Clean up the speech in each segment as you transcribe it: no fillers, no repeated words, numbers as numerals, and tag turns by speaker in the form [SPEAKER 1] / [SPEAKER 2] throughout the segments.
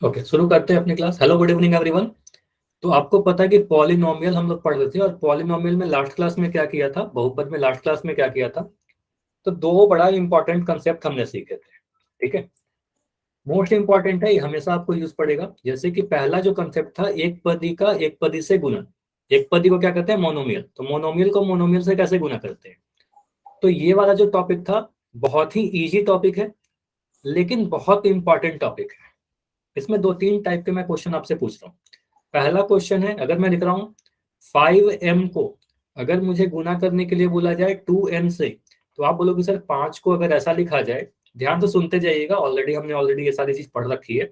[SPEAKER 1] Okay, शुरू करते हैं अपनी class. Hello, good evening everyone. तो आपको पता है कि पॉलिनोमियल हम लोग पढ़ रहे थे, और पॉलिनोमियल में लास्ट क्लास में क्या किया था, बहुपद में लास्ट क्लास में क्या किया था। तो दो बड़ा इंपॉर्टेंट कंसेप्ट हमने सीखे थे। ठीक है, मोस्ट इंपॉर्टेंट है, ये हमेशा आपको यूज पड़ेगा। जैसे कि पहला जो कंसेप्ट था, एक पदी का एक पदी से गुणन। एक पदी को क्या कहते हैं, मोनोमियल। तो मोनोमियल को मोनोमियल से कैसे गुना करते हैं। तो ये वाला जो टॉपिक था, बहुत ही इजी टॉपिक है, लेकिन बहुत इंपॉर्टेंट टॉपिक है। इसमें दो तीन टाइप के मैं क्वेश्चन आपसे पूछ रहा हूँ। पहला क्वेश्चन है, अगर मैं लिख रहा हूँ 5m को अगर मुझे गुना करने के लिए बोला जाए 2n से, तो आप बोलोगे सर 5 को अगर ऐसा लिखा जाए। ध्यान से सुनते जाइएगा, हमने ऑलरेडी ये सारी चीज पढ़ रखी है।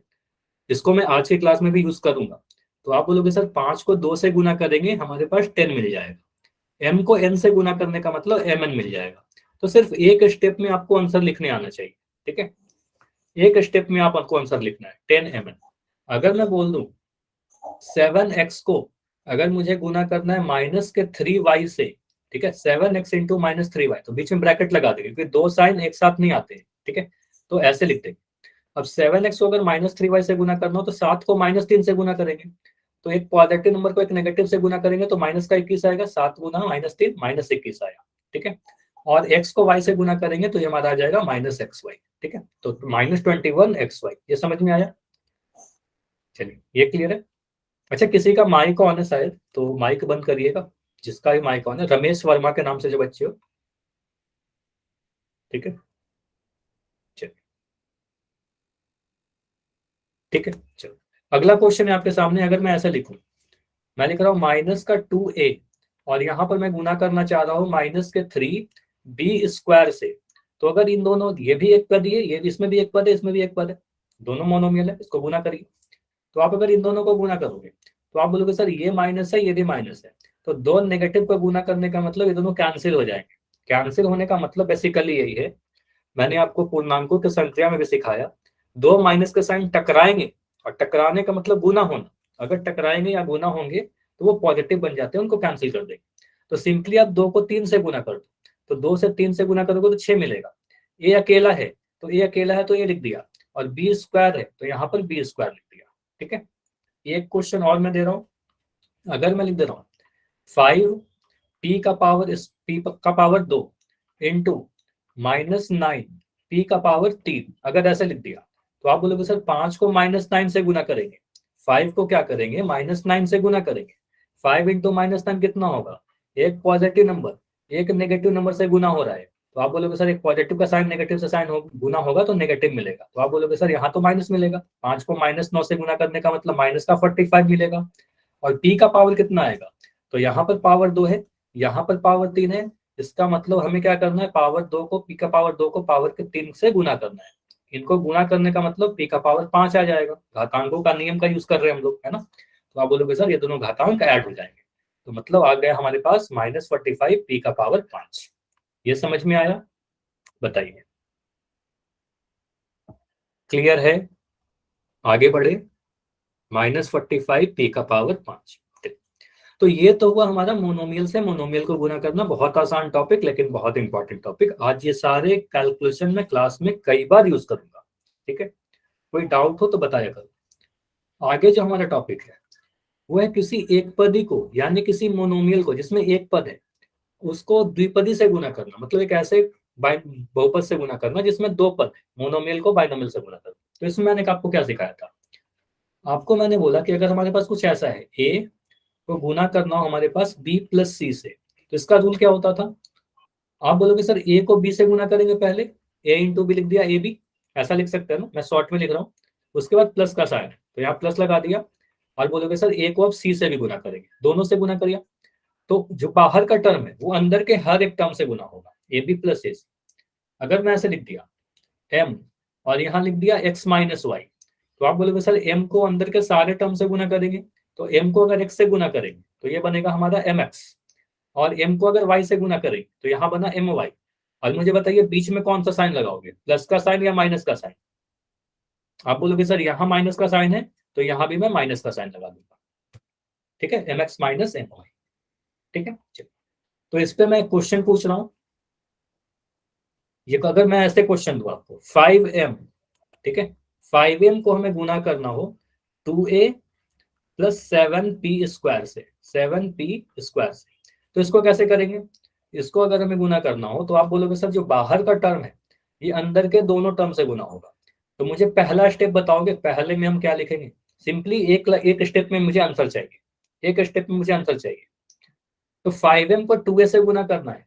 [SPEAKER 1] इसको मैं आज की क्लास में भी यूज करूंगा। तो आप बोलोगे सर 5 को 2 से गुना करेंगे हमारे पास 10 मिल जाएगा। m को n से गुना करने का मतलब mn मिल जाएगा। तो सिर्फ एक स्टेप में आपको आंसर लिखने आना चाहिए। ठीक है, एक स्टेप में आपको आंसर लिखना है 10mn। अगर मैं बोल दूं 7x को अगर मुझे गुना करना है -3y से, ठीक है, 7x इंटू -3y, तो बीच में ब्रैकेट लगा देंगे क्योंकि दो साइन एक साथ नहीं आते हैं। ठीक है, तो ऐसे लिख देंगे। अब 7x को अगर -3y से गुना करना हो तो 7 को -3 से गुना करेंगे। तो एक पॉजिटिव नंबर को एक नेगेटिव से गुना करेंगे तो -21 आएगा। 7 गुना -3 -21 आया। ठीक है, और x को y से गुना करेंगे तो ये हमारा आ जाएगा -xy। ठीक है, तो -21xy। ये समझ में आया? चलिए, ये क्लियर है। अच्छा, किसी का माइक ऑन है शायद, तो माइक बंद करिएगा। जिसका भी माइक ऑन है, रमेश वर्मा के नाम से जो बच्चे हो। ठीक है, चलिए, ठीक है, चलो। अगला क्वेश्चन है आपके सामने। अगर मैं ऐसे लिखूं, मैं लिख रहा हूँ -2a, और यहाँ पर मैं गुना करना चाह रहा हूँ -3b² से। तो अगर इन दोनों, ये भी एक पद, ये इसमें भी एक पद है, इसमें भी एक पद है, दोनों मोनोमियल है, इसको गुना करिए। तो आप अगर इन दोनों को गुना करोगे तो आप बोलोगे सर ये माइनस है, ये भी माइनस है। तो दो नेगेटिव को गुना करने का मतलब ये दोनों कैंसिल हो जाएंगे। कैंसिल होने का मतलब बेसिकली यही है, मैंने आपको पूर्णांकों के संख्या में भी सिखाया। दो माइनस के साइन टकराएंगे, और टकराने का मतलब गुना होना। अगर टकराएंगे या गुना होंगे तो वो पॉजिटिव बन जाते हैं, उनको कैंसिल कर देंगे। तो सिंपली आप 2 को 3 से गुना कर दो। तो 2 से 3 से गुना करोगे तो 6 मिलेगा। ए अकेला है तो ए अकेला है तो ये लिख दिया, और b² है तो यहाँ पर b² लिख दिया। ठीक है, एक क्वेश्चन और मैं दे रहा हूँ। अगर मैं लिख दे रहा हूँ 5p का पावर 2 इंटू -9 p का पावर 3, अगर ऐसे लिख दिया, तो आप बोलोगे सर 5 को -9 से गुना करेंगे, 5 को क्या करेंगे, -9 से गुना करेंगे। 5 इंटू -9 कितना होगा, एक पॉजिटिव नंबर एक नेगेटिव नंबर से गुना हो रहा है। तो आप बोलोगे सर एक पॉजिटिव का साइन नेगेटिव से साइन गुना होगा तो नेगेटिव मिलेगा। तो आप बोलोगे सर यहाँ तो माइनस मिलेगा, 5 को -9 से गुना करने का मतलब -45 मिलेगा। और पी का पावर कितना आएगा, तो यहाँ पर पावर 2 है, यहाँ पर पावर 3 है। इसका मतलब हमें क्या करना है, पावर 2 को पी का पावर 2 को पावर 3 से गुना करना है। इनको गुना करने का मतलब पी का पावर 5 आ जाएगा। घातांकों का नियम का यूज कर रहे हैं हम लोग, है ना। तो आप बोलोगे सर ये दोनों घातांक ऐड हो जाएंगे। तो मतलब आ गया हमारे पास -45 p का पावर 5। ये समझ में आया? बताइए, क्लियर है? आगे बढ़े। -45 p का पावर 5। तो ये तो हुआ हमारा मोनोमियल से मोनोमियल को गुना करना। बहुत आसान टॉपिक, लेकिन बहुत इंपॉर्टेंट टॉपिक। आज ये सारे कैलकुलेशन में क्लास में कई बार यूज करूंगा। ठीक है, कोई डाउट हो तो बताया करो। आगे जो हमारा टॉपिक है वो है किसी एक पदी को, यानी किसी मोनोमियल को जिसमें एक पद है, उसको द्विपदी से गुना करना। मतलब एक ऐसे बहुपद से गुना करना जिसमें दो पद है, मोनोमियल को बाइनोमियल से गुना करना। तो इसमें मैंने आपको क्या सिखाया था, आपको मैंने बोला कि अगर हमारे पास कुछ ऐसा है, ए को गुना करना हो हमारे पास b+c से, तो इसका रूल क्या होता था। आप बोलोगे सर ए को बी से गुना करेंगे पहले, ए इंटू बी लिख दिया, ए बी, ऐसा लिख सकते हैं ना, मैं शॉर्ट में लिख रहा हूँ। उसके बाद प्लस का साइन, तो यहाँ प्लस लगा दिया। और बोलोगे सर ए को अब सी से भी गुना करेंगे, दोनों से गुना करिए। तो जो बाहर का टर्म है वो अंदर के हर एक टर्म से गुना होगा, ए बी प्लस ए। अगर मैं ऐसे लिख दिया एम, और यहाँ लिख दिया x-y, तो आप बोलोगे सर m को अंदर के सारे टर्म से गुना करेंगे। तो m को अगर x से गुना करेंगे तो ये बनेगा हमारा mx, और m को अगर y से गुना करेंगे तो यहाँ बना my। और मुझे बताइए बीच में कौन सा साइन लगाओगे, प्लस का साइन या माइनस का साइन। आप बोलोगे सर यहाँ माइनस का साइन है तो यहाँ भी मैं माइनस का साइन लगा दूंगा। ठीक है, mx माइनस my। ठीक है, चलिए। तो इस पे मैं क्वेश्चन पूछ रहा हूँ। ये अगर मैं ऐसे क्वेश्चन दूं आपको 5m, ठीक है, 5m को हमें गुना करना हो 2a प्लस 7p² से, 7p² से, तो इसको कैसे करेंगे? इसको अगर हमें गुना करना हो तो आप बोलोगे सर जो बाहर का टर्म है ये अंदर के दोनों टर्म से गुना होगा। तो मुझे पहला स्टेप बताओगे, पहले में हम क्या लिखेंगे? सिंपली एक स्टेप में मुझे आंसर चाहिए, एक स्टेप में मुझे आंसर चाहिए। तो 5m को 2a से गुना करना है,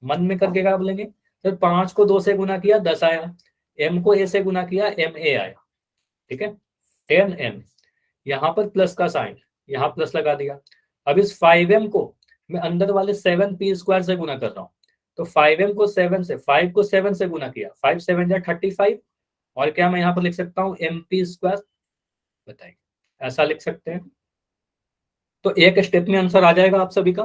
[SPEAKER 1] मन में करके क्या बोलेंगे? सर 5 को 2 से गुना किया 10 आया, m को a से गुना किया ma आया, ठीक है, 10m। यहाँ पर प्लस का साइन, यहाँ प्लस लगा दिया। अब इस 5m को मैं अंदर वाले 7p² से गुना कर रहा हूँ। तो 5m को 7 से, 5 को 7 से गुना किया, 5 7 या 35, और क्या मैं यहाँ पर लिख सकता हूँ mp²? बताइए, ऐसा लिख सकते हैं? तो एक स्टेप में आंसर आ जाएगा आप सभी का।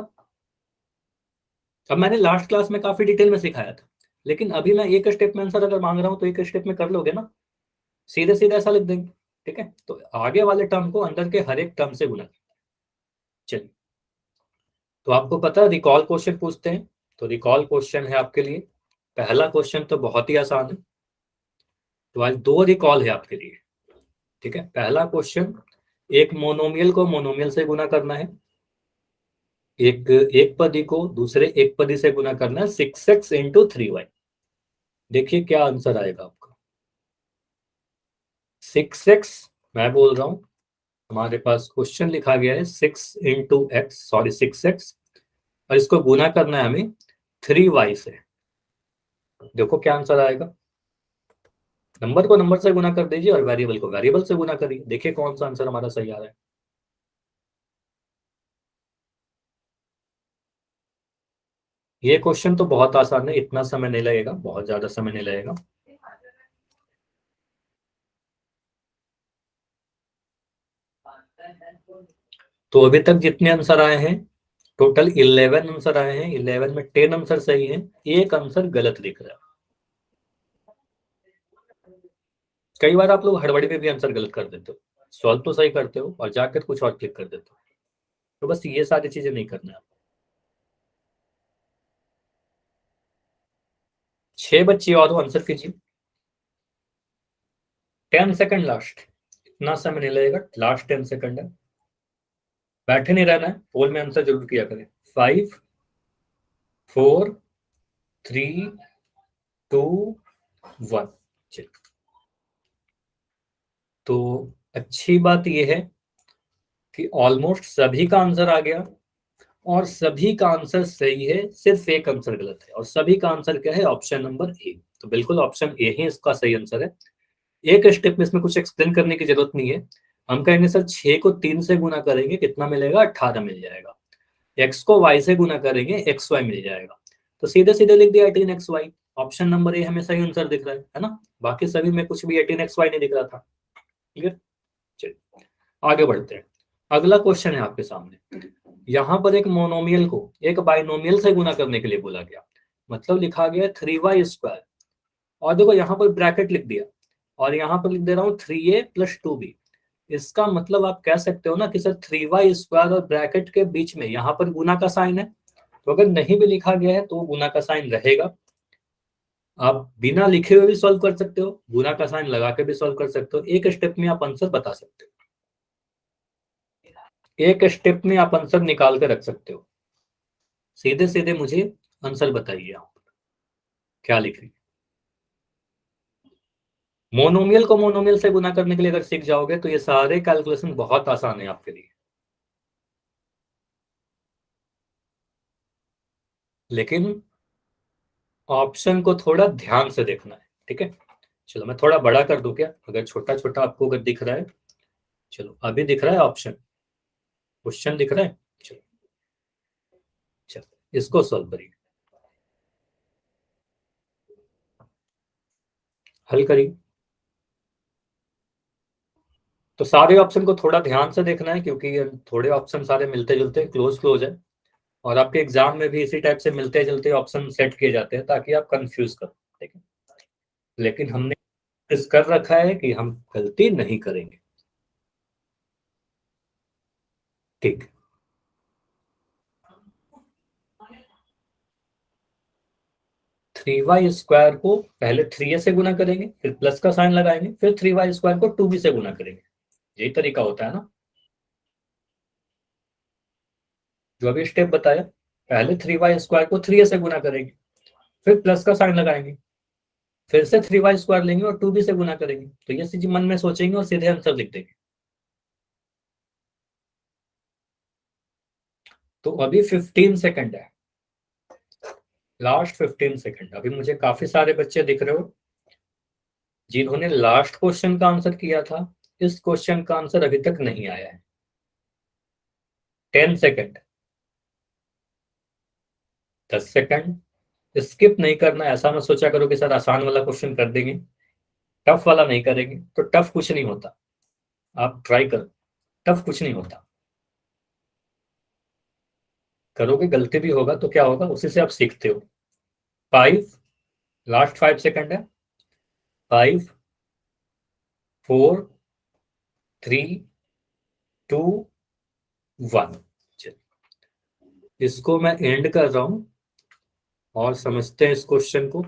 [SPEAKER 1] अब मैंने लास्ट क्लास में काफी डिटेल में सिखाया था, लेकिन अभी मैं एक स्टेप में आंसर अगर मांग रहा हूँ तो एक स्टेप में कर लोगे ना, सीधे सीधे ऐसा लिख देंगे, ठीक है। तो आगे वाले टर्म को अंदर के हर एक टर्म से गुना। चलिए, तो आपको पता है रिकॉल क्वेश्चन पूछते हैं, तो रिकॉल क्वेश्चन है आपके लिए। पहला क्वेश्चन तो बहुत ही आसान है, तो आज दो रिकॉल है आपके लिए, ठीक है। पहला क्वेश्चन, एक मोनोमियल को मोनोमियल से गुना करना है, एक एक पदी को दूसरे एक पदी से गुना करना है, 6x इंटू 3y। देखिए क्या आंसर आएगा आपका। 6x, मैं बोल रहा हूं, हमारे पास क्वेश्चन लिखा गया है 6 इंटू x, सॉरी 6x, और इसको गुना करना है हमें 3y से। देखो क्या आंसर आएगा। नंबर को नंबर से गुना कर दीजिए और वेरिएबल को वेरिएबल से गुना करिए, देखिए कौन सा आंसर हमारा सही आ रहा है। ये क्वेश्चन तो बहुत आसान है, इतना समय नहीं लगेगा, बहुत ज्यादा समय नहीं लगेगा। तो अभी तक जितने आंसर आए हैं, टोटल 11 आंसर आए हैं, 11 में 10 आंसर सही है, एक आंसर गलत दिख रहा है। कई बार आप लोग हड़बड़ी में भी आंसर गलत कर देते हो, सॉल्व तो सही करते हो और जाकर कुछ और क्लिक कर देते हो। तो बस ये सारी चीजें नहीं करना है। 6 बच्चे और हो, आंसर कीजिए। 10 सेकंड लास्ट, इतना समय नहीं लगेगा, लास्ट 10 सेकंड है। बैठे नहीं रहना है, पोल में आंसर जरूर किया करें। 5 4 3 2 1। चलिए, तो अच्छी बात यह है कि ऑलमोस्ट सभी का आंसर आ गया, और सभी का आंसर सही है, सिर्फ एक आंसर गलत है, और सभी का आंसर क्या है? Option number A. तो बिल्कुल ऑप्शन ए ही इसका सही आंसर है। एक स्टेप में इसमें कुछ एक्सप्लेन करने की जरूरत नहीं है। हम कहेंगे सर 6 को 3 से गुना करेंगे कितना मिलेगा? 18 मिल जाएगा। एक्स को वाई से गुना करेंगे एक्स वाई मिल जाएगा। तो सीधे सीधे लिख दिया 18xy। ऑप्शन नंबर ए हमें सही आंसर दिख रहा है ना? बाकी सभी में कुछ भी 18xy नहीं दिख रहा था। क्लियर? चलिए आगे बढ़ते हैं। अगला क्वेश्चन है आपके सामने। यहाँ पर एक मोनोमियल को एक बाइनोमियल से गुना करने के लिए बोला गया, मतलब लिखा गया 3y², और देखो यहाँ पर ब्रैकेट लिख दिया, और यहाँ पर लिख दे रहा हूँ 3a प्लस 2b। इसका मतलब आप कह सकते हो ना कि सर 3y² और ब्रैकेट के बीच में यहाँ पर गुना का साइन है। तो अगर नहीं भी लिखा गया है तो गुना का साइन रहेगा। आप बिना लिखे हुए भी सॉल्व कर सकते हो, गुना का साइन लगा के भी सॉल्व कर सकते हो, एक स्टेप में आप आंसर बता सकते हो, एक स्टेप में आप आंसर निकाल के रख सकते हो। सीधे सीधे मुझे आंसर बताइए आप क्या लिख रही। मोनोमियल को मोनोमियल से गुना करने के लिए अगर सीख जाओगे तो ये सारे कैलकुलेशन बहुत आसान है आपके लिए, लेकिन ऑप्शन को थोड़ा ध्यान से देखना है, ठीक है। चलो मैं थोड़ा बड़ा कर दूं क्या, अगर छोटा छोटा आपको अगर दिख रहा है? चलो अभी दिख रहा है ऑप्शन, क्वेश्चन दिख रहा है। चलो चलो इसको सॉल्व करिए, हल करिए। तो सारे ऑप्शन को थोड़ा ध्यान से देखना है, क्योंकि ये थोड़े ऑप्शन सारे मिलते जुलते क्लोज क्लोज है, और आपके एग्जाम में भी इसी टाइप से मिलते जुलते ऑप्शन सेट किए जाते हैं ताकि आप कंफ्यूज करो, ठीक है। लेकिन हमने इस कर रखा है कि हम गलती नहीं करेंगे, ठीक। 3y स्क्वायर को पहले 3a से गुना करेंगे, फिर प्लस का साइन लगाएंगे, फिर 3y स्क्वायर को 2b से गुना करेंगे। यही तरीका होता है ना, जो अभी स्टेप बताया। पहले 3y स्क्वायर को 3a से गुना करेंगे, फिर प्लस का साइन लगाएंगे, फिर से 3y स्क्वायर लेंगे और 2b से गुना करेंगे। तो ये सीधे मन में सोचेंगे और सीधे आंसर लिख देंगे। तो अभी 15 सेकंड है, लास्ट 15 सेकंड। अभी मुझे काफी सारे बच्चे दिख रहे हो जिन्होंने लास्ट क्वेश्चन का आंसर किया था, इस क्वेश्चन का आंसर अभी तक नहीं आया है। 10 सेकंड, 10 सेकंड। स्किप नहीं करना, ऐसा मत सोचा करो कि सर आसान वाला क्वेश्चन कर देंगे, टफ वाला नहीं करेंगे। तो टफ कुछ नहीं होता, आप ट्राई करो, टफ कुछ नहीं होता। करोगे गलती भी होगा तो क्या होगा, उसी से आप सीखते हो। 5, लास्ट 5 सेकंड है। 5, 4, 3, 2, 1। इसको मैं एंड कर रहा हूं और समझते हैं इस क्वेश्चन को।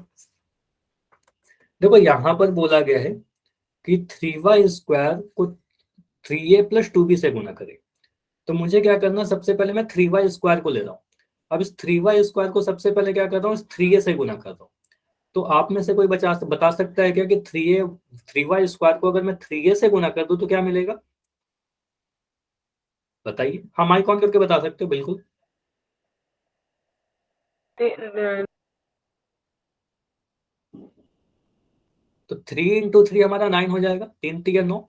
[SPEAKER 1] देखो यहां पर बोला गया है कि 3y स्क्वायर को 3a प्लस 2b से गुना करें। तो मुझे क्या करना, सबसे पहले मैं 3y स्क्वायर को ले रहा हूँ। अब इस 3y स्क्वायर को सबसे पहले क्या कर रहा हूँ, इस 3a से गुना कर रहा हूँ। तो आप में से कोई बता सकता है क्या कि 3y स्क्वायर को अगर मैं 3a से गुना कर दूं तो क्या मिलेगा? बताइए, हाँ माइक ऑन करके बता सकते हो बिल्कुल। तो 3 × 3 हमारा 9 हो जाएगा, 3×3 = 9,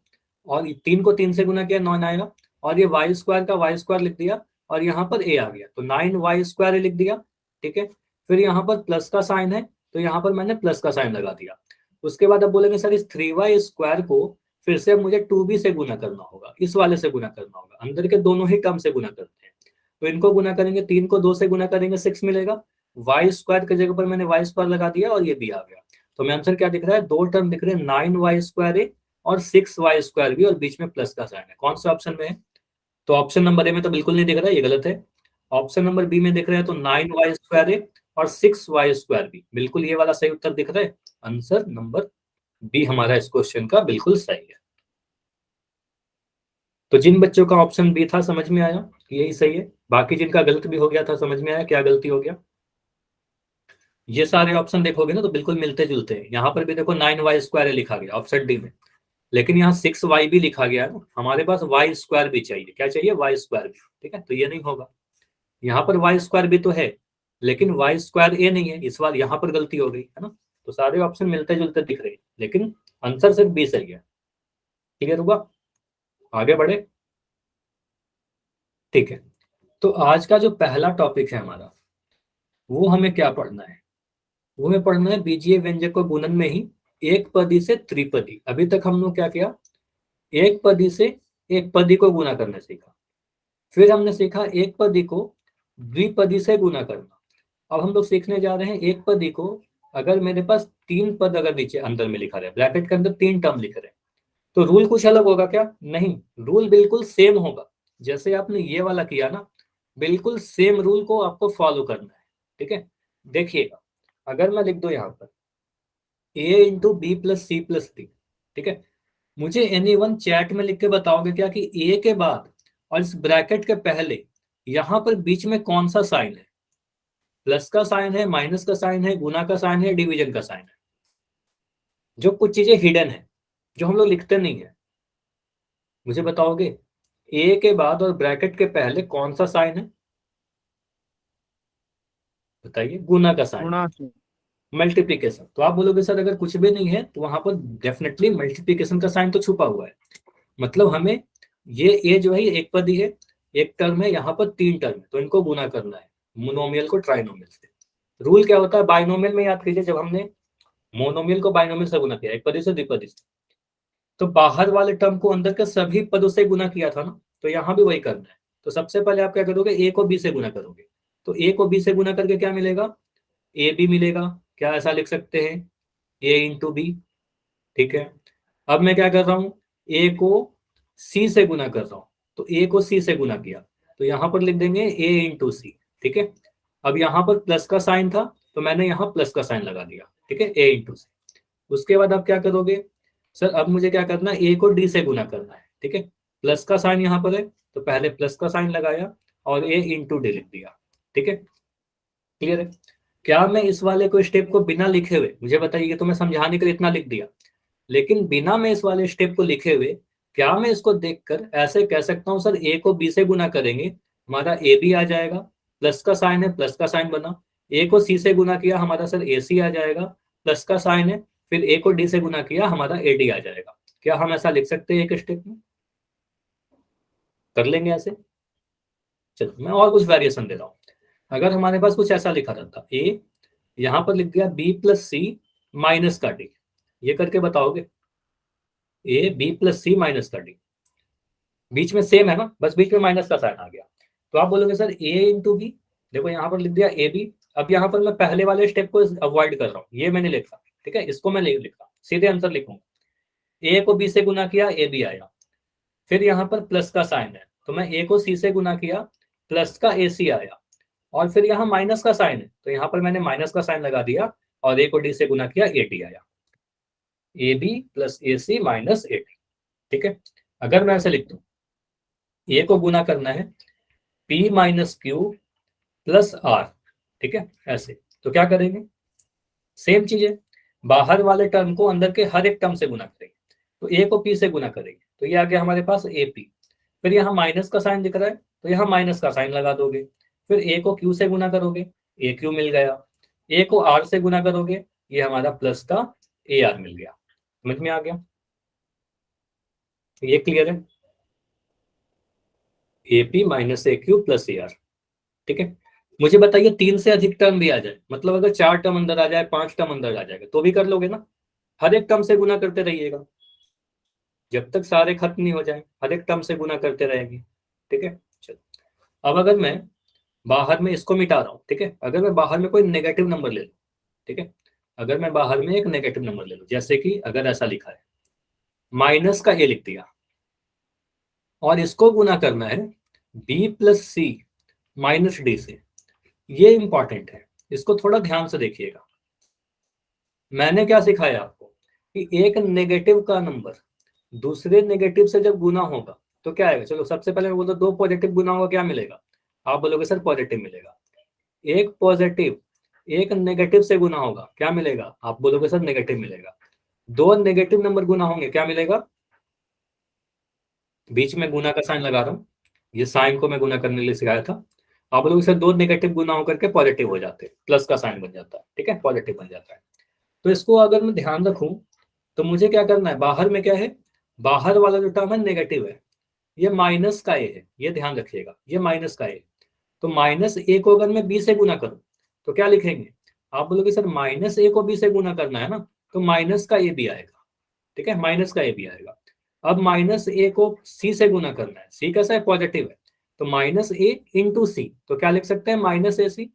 [SPEAKER 1] और 3 को 3 से गुना किया 9 आएगा। और ये वाई स्क्वायर का वाई स्क्वायर लिख दिया, और यहाँ पर ए आ गया, तो 9y स्क्वायर लिख दिया। ठीक है, फिर यहाँ पर प्लस का साइन है, तो यहाँ पर मैंने प्लस का साइन लगा दिया। उसके बाद अब बोलेंगे सर इस 3y स्क्वायर को फिर से मुझे 2b से गुना करना होगा, इस वाले से गुना करना होगा, अंदर के दोनों ही टर्म से गुना करते हैं। तो इनको गुना करेंगे, 3 को 2 से गुना करेंगे 6 मिलेगा, वाई स्क्वायर की जगह पर मैंने वाई स्क्वायर लगा दिया और ये भी आ गया। तो मैं आंसर क्या दिख रहा है, दो टर्म दिख रहे हैं, 9y स्क्वायर ए और 6y स्क्वायर बी, और बीच में प्लस का साइन है। कौन सा ऑप्शन में है? तो ऑप्शन नंबर ए में तो बिल्कुल नहीं दिख रहा है, ये गलत है। ऑप्शन नंबर बी में दिख रहा है, तो 9y स्क्वायर ए और 6y स्क्वायर बी, बिल्कुल ये वाला सही उत्तर दिख रहा है। आंसर नंबर बी हमारा इस क्वेश्चन का बिल्कुल सही है। तो जिन बच्चों का ऑप्शन बी था समझ में आया यही सही है, बाकी जिनका गलत भी हो गया था समझ में आया क्या गलती हो गया? ये सारे ऑप्शन देखोगे ना तो बिल्कुल मिलते जुलते हैं। यहाँ पर भी देखो 9y स्क्वायर लिखा गया ऑप्शन डी में, लेकिन यहाँ 6y भी लिखा गया है ना, हमारे पास वाई स्क्वायर भी चाहिए। क्या चाहिए? वाई स्क्वायर भी। ठीक है, तो ये नहीं होगा। यहाँ पर वाई स्क्वायर भी तो है, लेकिन वाई स्क्वायर ए नहीं है, इस बार यहाँ पर गलती हो गई है ना। तो सारे ऑप्शन मिलते जुलते दिख रहे हैं, लेकिन आंसर सिर्फ बी सही है। क्लियर हुआ? आगे बढ़े। ठीक है, तो आज का जो पहला टॉपिक है हमारा, वो हमें क्या पढ़ना है? वो हमें पढ़ना है बीजीय व्यंजक को गुणन में ही एक पदी से त्रिपदी। अभी तक हम लोग क्या किया, एक पदी से एक पदी को गुना करना सीखा, फिर हमने सीखा एक पदी को द्विपदी से गुना करना। अब हम लोग सीखने जा रहे हैं एक पदी को, अगर मेरे पास 3 पद अगर नीचे अंदर में लिखा रहे, ब्रैकेट के अंदर 3 टर्म लिख रहे, तो रूल कुछ अलग होगा क्या? नहीं, रूल बिल्कुल सेम होगा। जैसे आपने ये वाला किया ना, बिल्कुल सेम रूल को आपको फॉलो करना है। ठीक है, देखिएगा, अगर मैं लिख दो यहाँ पर a × b + c + d, ठीक है, मुझे एनीवन चैट में लिख के बताओगे क्या कि ए के बाद और इस ब्रैकेट के पहले यहां पर बीच में कौन सा साइन है? प्लस का साइन है, माइनस का साइन है, गुना का साइन है, डिवीजन का साइन है? जो कुछ चीजें हिडन है, जो हम लोग लिखते नहीं है, मुझे बताओगे ए के बाद और ब्रैकेट के पहले कौन सा साइन है? बताइए। गुना का साइन, मल्टीप्लीकेशन। तो आप बोलोगे सर अगर कुछ भी नहीं है तो वहां पर डेफिनेटली मल्टीप्लीकेशन का साइन तो छुपा हुआ है। मतलब हमें ये ए जो है ये एक पदी है, एक टर्म है, यहाँ पर 3 टर्म है, तो इनको गुना करना है मोनोमियल को ट्राइनोमियल से। रूल क्या होता है बाइनोमियल में, याद कीजिए, जब हमने मोनोमियल को बाइनोमियल से गुना किया, एक पदी से द्विपदी से, तो बाहर वाले टर्म को अंदर के सभी पदों से गुना किया था ना, तो यहाँ भी वही करना है। तो सबसे पहले आप क्या करोगे, ए को बी से गुना करोगे, तो ए को बी से गुना करके क्या मिलेगा? ए बी मिलेगा। क्या ऐसा लिख सकते हैं? a × b। ठीक है, अब मैं क्या कर रहा हूँ, ए को सी से गुना कर रहा हूँ, तो ए को सी से गुना किया, तो यहाँ पर लिख देंगे a × c। ठीक है, अब यहाँ पर प्लस का साइन था, तो मैंने यहाँ प्लस का साइन लगा दिया, ठीक है, ए इंटू सी। उसके बाद आप क्या करोगे सर, अब मुझे क्या करना है, ए को डी से गुना करना है, ठीक है। प्लस का साइन यहाँ पर है तो पहले प्लस का साइन लगाया और ए इंटू डी लिख दिया, ठीक है। क्लियर है? क्या मैं इस वाले को स्टेप को बिना लिखे हुए, मुझे बताइए, तो मैं समझाने के लिए इतना लिख दिया, लेकिन बिना मैं इस वाले स्टेप को लिखे हुए क्या मैं इसको देखकर ऐसे कह सकता हूं सर ए को बी से गुना करेंगे हमारा ए बी आ जाएगा, प्लस का साइन है प्लस का साइन बना, ए को सी से गुना किया हमारा सर ए सी आ जाएगा, प्लस का साइन है, फिर ए को डी से गुना किया हमारा ए डी आ जाएगा। क्या हम ऐसा लिख सकते हैं एक स्टेप में? कर लेंगे ऐसे? चलो मैं और कुछ वेरिएशन दे रहा हूँ। अगर हमारे पास कुछ ऐसा लिखा रहता, ए यहां पर लिख दिया बी प्लस सी माइनस का डी, ये करके बताओगे? A B plus C minus का डी, बीच में सेम है ना, बस बीच में माइनस का साइन आ गया, तो आप बोलोगे सर ए इंटू बी, देखो यहाँ पर लिख दिया ए बी। अब यहाँ पर मैं पहले वाले स्टेप को अवॉइड कर रहा हूँ, ये मैंने लिखा, ठीक है, इसको मैं नहीं लिखा, सीधे आंसर लिखूंगा। ए को बी से गुना किया ए बी आया, फिर यहाँ पर प्लस का साइन है तो मैं ए को सी से गुना किया प्लस का ए सी आया, और फिर यहाँ माइनस का साइन है तो यहाँ पर मैंने माइनस का साइन लगा दिया और ए को डी से गुना किया ए डी आया, A B plus A C minus A D, ठीक है। अगर मैं ऐसे लिख दूं, ए को गुना करना है P minus Q plus R, ठीक है, ऐसे, तो क्या करेंगे, सेम चीज है, बाहर वाले टर्म को अंदर के हर एक टर्म से गुना करेंगे, तो ए को पी से गुना करेंगे तो ये आ गया हमारे पास ए पी, फिर यहाँ माइनस का साइन दिख रहा है तो यहाँ माइनस का साइन लगा दोगे, फिर ए को क्यू से गुना करोगे ए क्यू मिल गया, ए को आर से गुना करोगे ये हमारा प्लस का ए आर मिल गया। समझ में आ गया? ये क्लियर है? A P minus A Q plus A R, ठीक है। मुझे बताइए 3 से अधिक टर्म भी आ जाए, मतलब अगर 4 टर्म अंदर आ जाए 5 टर्म अंदर आ जाएगा तो भी कर लोगे ना? हर एक टर्म से गुना करते रहिएगा जब तक सारे खत्म नहीं हो जाए, हर एक टर्म से गुना करते रहेंगे, ठीक है। चलो अब अगर मैं बाहर में इसको मिटा रहा हूँ, ठीक है, अगर मैं बाहर में कोई नेगेटिव नंबर ले लूँ, ठीक है, अगर मैं बाहर में एक नेगेटिव नंबर ले लूँ, जैसे कि अगर ऐसा लिखा है माइनस का ए लिख दिया और इसको गुना करना है B plus C minus D से, ये इंपॉर्टेंट है, इसको थोड़ा ध्यान से देखिएगा। मैंने क्या सिखाया आपको कि एक नेगेटिव का नंबर दूसरे नेगेटिव से जब गुना होगा तो क्या आएगा, चलो सबसे पहले मैं बोलता हूं, दो पॉजिटिव गुना होगा क्या मिलेगा, आप बोलोगे सर पॉजिटिव मिलेगा। एक पॉजिटिव एक नेगेटिव से गुना होगा क्या मिलेगा, आप बोलोगे सर नेगेटिव मिलेगा। दो नेगेटिव नंबर गुना होंगे क्या मिलेगा, बीच में गुना का साइन लगा रहा हूं, ये साइन को मैं गुना करने के लिए सिखाया था। आप लोग सर दो नेगेटिव गुना होकर के पॉजिटिव हो जाते हैं, प्लस का साइन बन जाता है, ठीक है, पॉजिटिव बन जाता है। तो इसको अगर मैं ध्यान रखूं तो मुझे क्या करना है, बाहर में क्या है, बाहर वाला जो टर्म है नेगेटिव है, ये माइनस का ए है, ये ध्यान रखिएगा, ये माइनस का ए। तो माइनस ए को अगर मैं बी से गुना करूं तो क्या लिखेंगे, आप बोलोगे सर माइनस ए को बी से गुना करना है ना, तो माइनस का ए भी आएगा, ठीक है, माइनस का ए भी आएगा। अब माइनस ए को सी से गुना करना है, सी कैसा है, पॉजिटिव है, तो माइनस ए इंटू सी, तो क्या लिख सकते हैं, माइनस ए सी।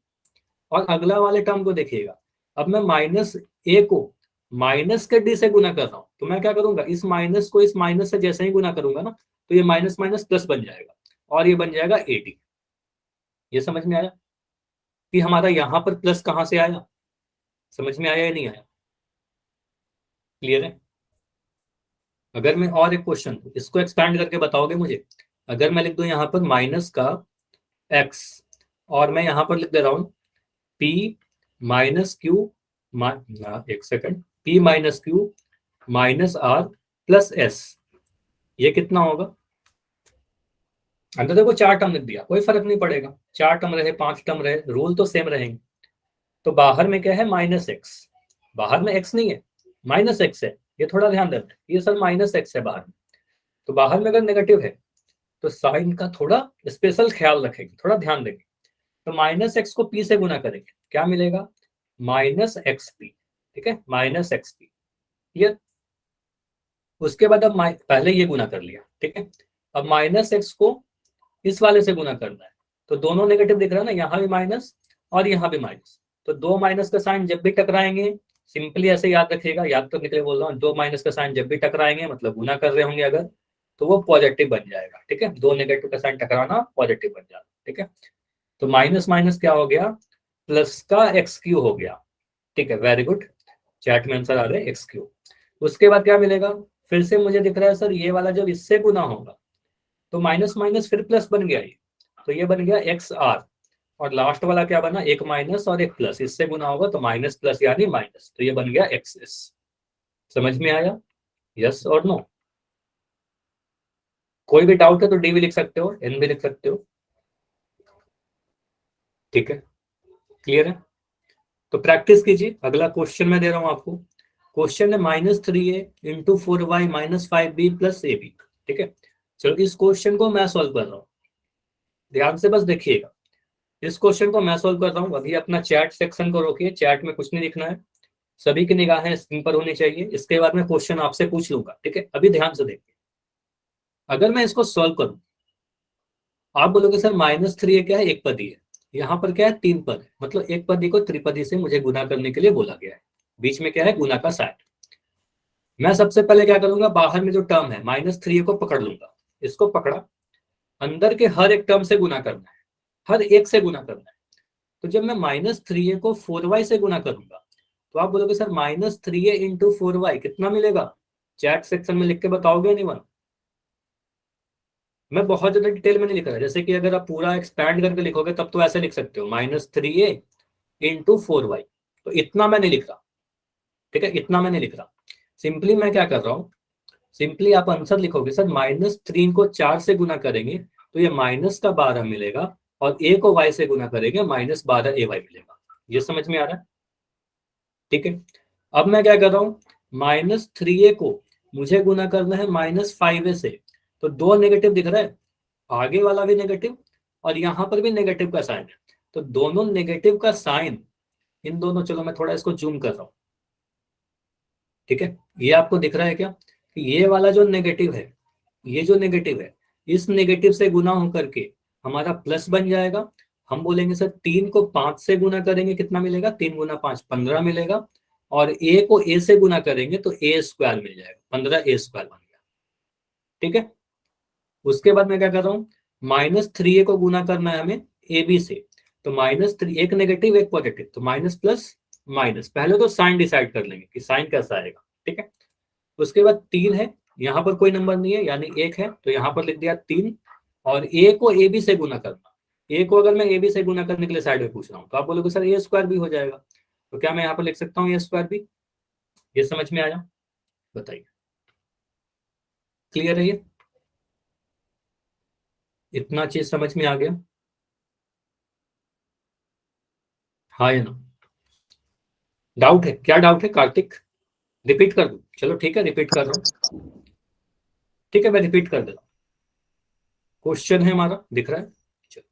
[SPEAKER 1] और अगला वाले टर्म को देखिएगा, अब मैं माइनस ए को माइनस के डी से गुना कर रहा हूं तो मैं क्या करूंगा, इस माइनस को इस माइनस से जैसे ही गुना करूंगा ना तो ये माइनस माइनस प्लस बन जाएगा और ये बन जाएगा ए डी। ये समझ में आया कि हमारा यहां पर प्लस कहां से आया, समझ में आया या नहीं आया? क्लियर है? अगर मैं और एक क्वेश्चन इसको एक्सपैंड करके बताओगे मुझे, अगर मैं लिख दूं यहाँ पर माइनस का एक्स और मैं यहाँ पर लिख दे रहा हूं पी माइनस क्यू, एक second, P minus Q minus R plus S, ये कितना होगा? अंदर देखो 4 टर्म लिख दिया, कोई फर्क नहीं पड़ेगा, 4 टर्म रहे 5 टर्म रहे रूल तो सेम रहेंगे। तो बाहर में क्या है, माइनस एक्स, बाहर में एक्स नहीं है माइनस एक्स है, ये थोड़ा ध्यान देना, ये सर माइनस एक्स है बाहर में, तो बाहर में अगर नेगेटिव है तो साइन का थोड़ा स्पेशल ख्याल रखेंगे, थोड़ा ध्यान देंगे। तो माइनस एक्स को पी से गुना करेंगे क्या मिलेगा, माइनस एक्स पी, ठीक है, माइनस एक्स पी। क्लियर? उसके बाद अब पहले ये गुना कर लिया, ठीक है, अब माइनस एक्स को इस वाले से गुना करना है, तो दोनों नेगेटिव दिख रहा है ना, यहाँ भी माइनस और यहाँ भी माइनस, तो दो माइनस का साइन जब भी टकराएंगे, सिंपली ऐसे याद रखिएगा, याद करने के लिए बोल रहा हूँ, दो माइनस का साइन जब भी टकराएंगे मतलब गुना कर रहे होंगे अगर, तो वो पॉजिटिव बन जाएगा, ठीक है, दो नेगेटिव का साइन टकराना पॉजिटिव बन जाता है, ठीक है। तो माइनस माइनस क्या हो गया, प्लस का एक्स क्यू हो गया। ठीक है, वेरी गुड, चैट में आंसर आ रहा है एक्स क्यू। उसके बाद क्या मिलेगा, फिर से मुझे दिख रहा है सर ये वाला जब इससे गुना होगा तो माइनस माइनस फिर प्लस बन गया ये, तो ये बन गया एक्स आर, और लास्ट वाला क्या बना, एक माइनस और एक प्लस, इससे गुना होगा तो माइनस प्लस यानी माइनस, तो ये बन गया एक्स एस। समझ में आया, यस और नो? कोई भी डाउट है तो डी भी लिख सकते हो, एन भी लिख सकते हो। ठीक है, क्लियर है? तो प्रैक्टिस कीजिए, अगला क्वेश्चन मैं दे रहा हूं आपको। क्वेश्चन है -3a × 4y - 5b + ab। ठीक है, चलो इस क्वेश्चन को मैं सॉल्व कर रहा हूँ, ध्यान से बस देखिएगा। इस क्वेश्चन को मैं सॉल्व कर रहा हूँ, अभी अपना चैट सेक्शन को रोकिए, चैट में कुछ नहीं लिखना है, सभी की निगाहें स्क्रीन पर होनी चाहिए। इसके बाद मैं क्वेश्चन आपसे पूछ लूंगा, ठीक है? अभी ध्यान से देखिए, अगर मैं इसको सॉल्व करूं, आप बोलोगे सर -3 क्या है, एक पदी है, यहाँ पर क्या है, तीन पद है, मतलब एक पदी को त्रिपदी से मुझे गुना करने के लिए बोला गया है, बीच में क्या है, गुना का साइन। मैं सबसे पहले क्या करूंगा, बाहर में जो टर्म है -3 को पकड़ लूंगा, इसको पकड़ा, अंदर के हर एक टर्म से गुना करना है, हर एक से गुना करना है। तो जब मैं -3 को 4y से गुना करूंगा, तो आप बोलोगे सर -3 × 4y कितना मिलेगा, चैट सेक्शन में लिख के बताओगे नहीं? मैं बहुत ज्यादा डिटेल में नहीं लिख रहा, जैसे कि अगर आप पूरा एक्सपैंड करके लिखोगे तब तो ऐसे लिख सकते हो -3a × 4y, तो इतना मैं नहीं लिख रहा। ठीक है, इतना मैं नहीं लिख रहा, सिंपली मैं क्या कर रहा हूँ, सिंपली आप आंसर लिखोगे सर -3 को 4 से गुना करेंगे तो ये -12 मिलेगा, और a को y से गुना करेंगे -12ay मिलेगा। ये समझ में आ रहा है? ठीक है, अब मैं क्या कर रहा हूँ, -3a को मुझे गुना करना है -5a से, तो दो नेगेटिव दिख रहा है, आगे वाला भी नेगेटिव और यहां पर भी नेगेटिव का साइन है, तो दोनों नेगेटिव का साइन, इन दोनों, चलो मैं थोड़ा इसको जूम कर रहा हूं। ठीक है, ये आपको दिख रहा है क्या, कि ये वाला जो नेगेटिव है, ये जो नेगेटिव है, इस नेगेटिव से गुना होकर के हमारा प्लस बन जाएगा। हम बोलेंगे सर 3 को 5 से गुना करेंगे कितना मिलेगा, 3 × 5 15 मिलेगा, और ए को ए से गुना करेंगे तो a² मिल जाएगा, 15a² बन गया। ठीक है, उसके बाद मैं क्या कर रहा हूँ, -3a को गुना करना है हमें ए बी से, तो -3, एक नेगेटिव एक पॉजिटिव, तो माइनस प्लस माइनस, पहले तो साइन डिसाइड कर लेंगे कि साइन कैसा आएगा। ठीक है, उसके बाद 3 है, यहाँ पर कोई नंबर नहीं है यानी 1 है, तो यहाँ पर लिख दिया 3, और ए को ए बी से गुना करना, ए को अगर मैं ए बी से गुना करने के लिए साइड में पूछ रहा हूँ तो आप बोलोगे सर a² भी हो जाएगा, तो क्या मैं यहाँ पर लिख सकता हूँ a² भी? ये समझ में आया, बताइए, क्लियर है ये, इतना चीज समझ में आ गया? हाँ या ना? डाउट है, क्या डाउट है कार्तिक? रिपीट कर दूं? चलो ठीक है, रिपीट कर रहा हूँ। ठीक है, मैं रिपीट कर दे रहा हूँ। क्वेश्चन है हमारा, दिख रहा है? चलो,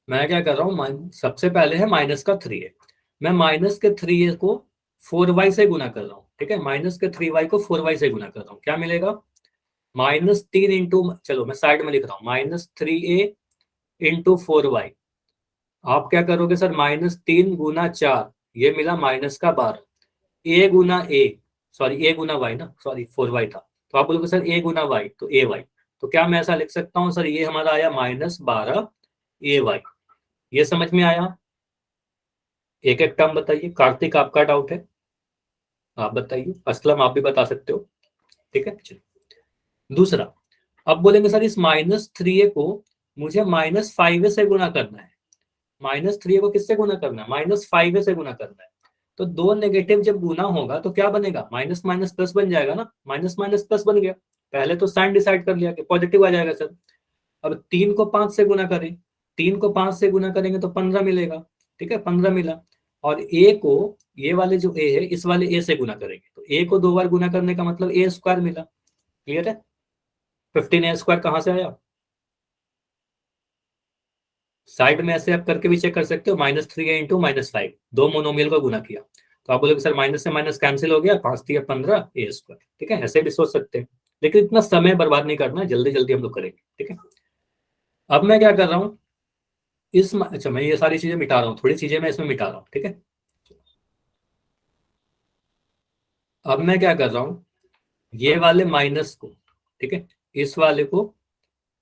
[SPEAKER 1] मैं क्या कर रहा हूँ, सबसे पहले है -3 है, मैं -3 को 4y से गुना कर रहा हूँ। ठीक है, -3y को 4y से गुना कर रहा हूँ, क्या मिलेगा, -3 इंटू, चलो मैं साइड में लिख रहा हूँ, -3a × 4y। आप क्या करोगे सर, -3 × 4, ये मिला -12, a सॉरी a×y ना, सॉरी 4y था, तो आप बोलोगे सर a×y तो ay, तो क्या मैं ऐसा लिख सकता हूँ सर, ये हमारा आया -12ay। ये समझ में आया? एक एक टर्म बताइए, कार्तिक आपका डाउट है, आप बताइए, असलम आप भी बता सकते हो। ठीक है, चलिए दूसरा, अब बोलेंगे सर इस -3a को मुझे -5a से गुना करना है, -3a को किससे गुना करना है, -5a से गुना करना है, तो दो नेगेटिव जब गुना होगा तो क्या बनेगा, माइनस माइनस प्लस बन जाएगा ना, माइनस माइनस प्लस बन गया, पहले तो साइन डिसाइड कर लिया कि पॉजिटिव आ जाएगा सर। अब 3 को 5 से गुना करें, 3 को 5 से गुना करेंगे तो 15 मिलेगा। ठीक है, 15 मिला, और ए को, ये वाले जो ए है इस वाले ए से गुना करेंगे, तो ए को 2 बार गुना करने का मतलब a² मिला। क्लियर है? 15a² कहां से आया, साइड में ऐसे आप करके भी चेक कर सकते हो, -3a × -5, दो मोनोमियल को गुना किया, तो आप बोलोगे सर माइनस से माइनस कैंसिल हो गया, 5×3 = 15 a²। ठीक है, ऐसे भी सोच सकते हैं, लेकिन इतना समय बर्बाद नहीं करना है, जल्दी जल्दी हम लोग करेंगे। ठीक है, अब मैं क्या कर रहा हूँ, अच्छा मैं ये सारी चीजें मिटा रहा हूँ, थोड़ी चीजें मैं इसमें मिटा रहा हूँ। ठीक है, अब मैं क्या कर रहा हूँ, ये वाले माइनस को, ठीक है, इस वाले को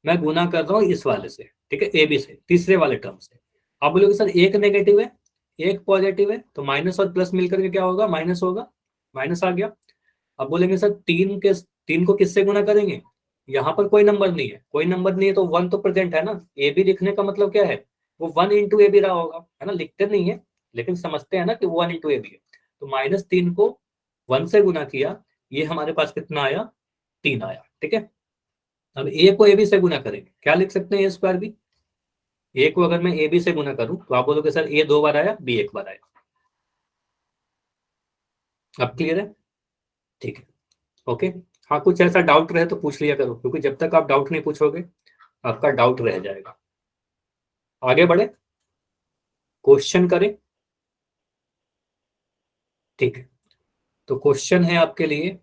[SPEAKER 1] मैं गुना कर रहा हूँ इस वाले से, ठीक है, ए बी से, तीसरे वाले टर्म से, आप बोलोगे सर एक नेगेटिव है एक पॉजिटिव है, तो माइनस और प्लस मिलकर के क्या होगा, माइनस होगा, माइनस आ गया। अब बोलेंगे सर तीन को किससे गुना करेंगे, यहाँ पर कोई नंबर नहीं है, कोई नंबर नहीं है तो वन तो प्रेजेंट है ना, ए बी लिखने का मतलब क्या है, वो वन इंटू ए बी रहा होगा, है ना, लिखते नहीं है लेकिन समझते हैं ना कि वन इंटू ए बी है। तो -3 को 1 से गुना किया, ये हमारे पास कितना आया, 3 आया, ठीक है। अब ए को ए बी से गुना करेंगे, क्या लिख सकते हैं, ए स्क्वायर बी। ए को अगर मैं ए बी से गुना करूं तो आप बोलोगे सर ए 2 बार आया, बी 1 बार आया। अब क्लियर है, ठीक है, ओके। हाँ, कुछ ऐसा डाउट रहे तो पूछ लिया करो, क्योंकि जब तक आप डाउट नहीं पूछोगे आपका डाउट रह जाएगा। आगे बढ़े, क्वेश्चन करें, ठीक है। तो क्वेश्चन है आपके लिए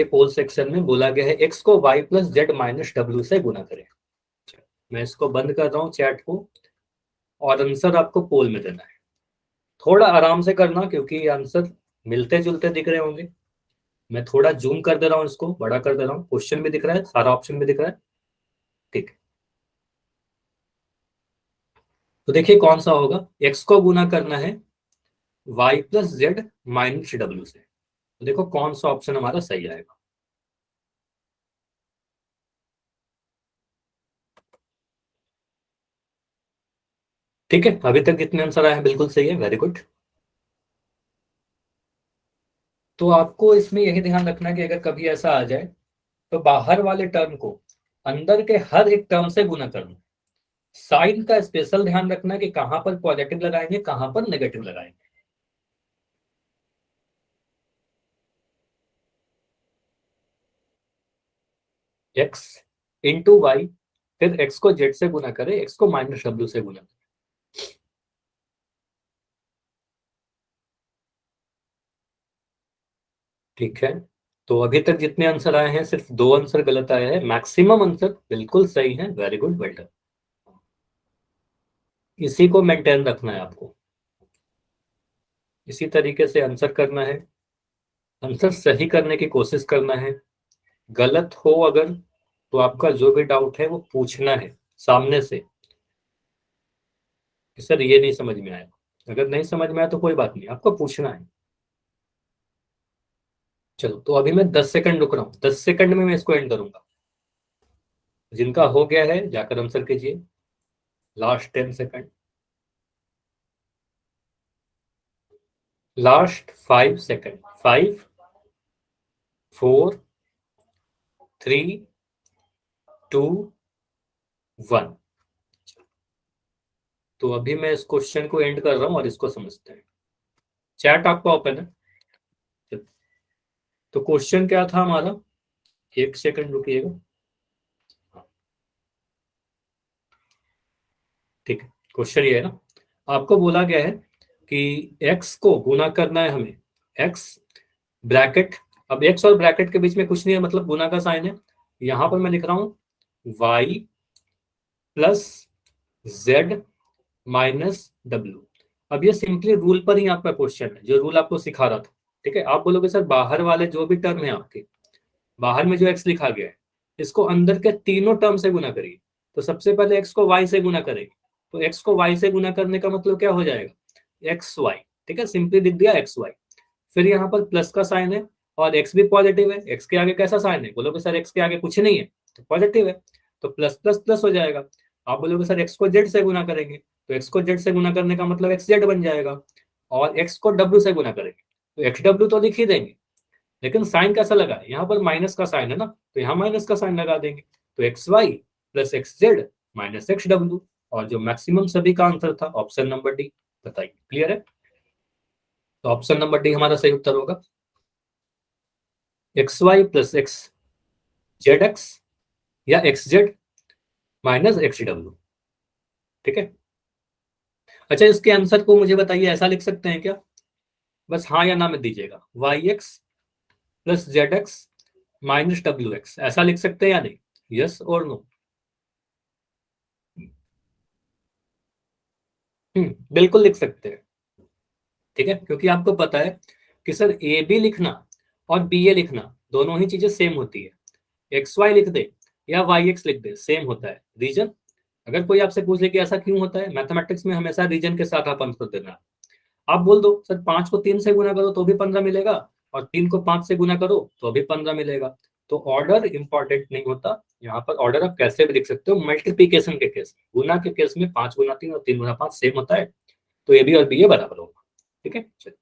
[SPEAKER 1] पोल सेक्शन में बोला गया है एक्स को Y plus Z minus W से गुना करें। मैं इसको बंद कर रहा हूँ चैट को, और आंसर आपको पोल में देना है। थोड़ा आराम से करना क्योंकि आंसर मिलते जुलते दिख रहे होंगे। मैं थोड़ा जूम कर दे रहा हूँ, इसको बड़ा कर दे रहा हूँ, क्वेश्चन भी दिख रहा है, सारा ऑप्शन भी दिख रहा है, ठीक है। तो देखिए कौन सा होगा, एक्स को गुना करना है Y plus Z minus W से। तो देखो कौन सा ऑप्शन हमारा सही आएगा। ठीक है, अभी तक कितने आंसर आए हैं, बिल्कुल सही है, वेरी गुड। तो आपको इसमें यही ध्यान रखना कि अगर कभी ऐसा आ जाए तो बाहर वाले टर्म को अंदर के हर एक टर्म से गुना करना। साइन का स्पेशल ध्यान रखना कि कहां पर पॉजिटिव लगाएंगे कहां पर नेगेटिव लगाएंगे। एक्स इंटू वाई, फिर एक्स को जेड से गुना करें, एक्स को माइनस डब्ल्यू से गुना करें। ठीक है, तो अभी तक जितने आंसर आए हैं सिर्फ 2 आंसर गलत आए हैं, मैक्सिमम आंसर बिल्कुल सही है, वेरी गुड, वेल डन। इसी को मेंटेन रखना है आपको, इसी तरीके से आंसर करना है, आंसर सही करने की कोशिश करना है। गलत हो अगर तो आपका जो भी डाउट है वो पूछना है सामने से कि सर ये नहीं समझ में आया। अगर नहीं समझ में आया तो कोई बात नहीं, आपको पूछना है। चलो, तो अभी मैं 10 सेकंड रुक रहा हूँ, 10 सेकंड में मैं इसको एंड करूंगा। जिनका हो गया है जाकर आंसर कीजिए, लास्ट 10 सेकंड, लास्ट 5 सेकंड, 5 4 3 2 1। तो अभी मैं इस क्वेश्चन को एंड कर रहा हूँ और इसको समझते हैं। चैट आपका ओपन है। तो क्वेश्चन क्या था हमारा, 1 सेकंड रुकिएगा, ठीक है। क्वेश्चन ये है ना, आपको बोला गया है कि एक्स को गुना करना है हमें, एक्स ब्रैकेट, अब एक्स और ब्रैकेट के बीच में कुछ नहीं है, मतलब गुना का साइन है। यहां पर मैं लिख रहा हूं Y plus Z minus W. अब ये सिंपली रूल पर ही आपका क्वेश्चन है, जो रूल आपको सिखा रहा था, ठीक है। आप बोलोगे सर बाहर वाले जो भी टर्म है आपके, बाहर में जो एक्स लिखा गया है इसको अंदर के तीनों टर्म से गुना करिए। तो सबसे पहले एक्स को वाई से गुना करेंगे, तो एक्स को वाई से गुना करने का मतलब क्या हो जाएगा, एक्स वाई, ठीक है, सिंपली लिख दिया एक्स वाई। फिर यहाँ पर प्लस का साइन है और एक्स भी पॉजिटिव है, एक्स के आगे कैसा साइन है, बोलोगे सर एक्स के आगे कुछ नहीं है तो पॉजिटिव है, तो प्लस प्लस प्लस हो जाएगा। आप बोलोगे सर एक्स को जेड से गुना करेंगे, तो एक्स को जेड से गुना करने का मतलब एक्स जेड बन जाएगा। और एक्स को डब्ल्यू से गुना करेंगे तो एक्स डब्ल्यू तो लिख ही देंगे, लेकिन साइन कैसा लगा है, यहाँ पर माइनस का साइन है ना, तो यहाँ माइनस का साइन लगा देंगे। तो x y plus x z minus x डब्ल्यू, और जो मैक्सिमम सभी का आंसर था ऑप्शन नंबर डी। बताइए, क्लियर है। तो ऑप्शन नंबर डी हमारा सही उत्तर होगा, x y plus x z x या एक्स जेड माइनस एक्स डब्ल्यू, ठीक है। अच्छा, इसके आंसर को मुझे बताइए, ऐसा लिख सकते हैं क्या, बस हाँ या ना में दीजिएगा, Y X plus Z X minus W X, ऐसा लिख सकते हैं या नहीं, यस और नो। बिल्कुल लिख सकते हैं, ठीक है, क्योंकि आपको पता है कि सर ए बी लिखना और बी ए लिखना दोनों ही चीजें सेम होती है। एक्स वाई लिख दे या वाई एक्स लिख दे सेम होता है, रीजन, अगर कोई आपसे पूछ ले कि ऐसा क्यों होता है, मैथमेटिक्स में हमेशा रीजन के साथ आप आंसर देना। आप बोल दो सर 5 को 3 से गुना करो तो भी 15 मिलेगा, और 3 को 5 से गुना करो तो भी 15 मिलेगा। तो ऑर्डर इंपॉर्टेंट नहीं होता, यहाँ पर ऑर्डर आप कैसे भी लिख सकते हो। मल्टीप्लीकेशन के केस में, गुना के केस में 5 गुना 3 और 3 गुना 5 सेम होता है, तो ए बी और बी ए बराबर होगा। ठीक है, चलिए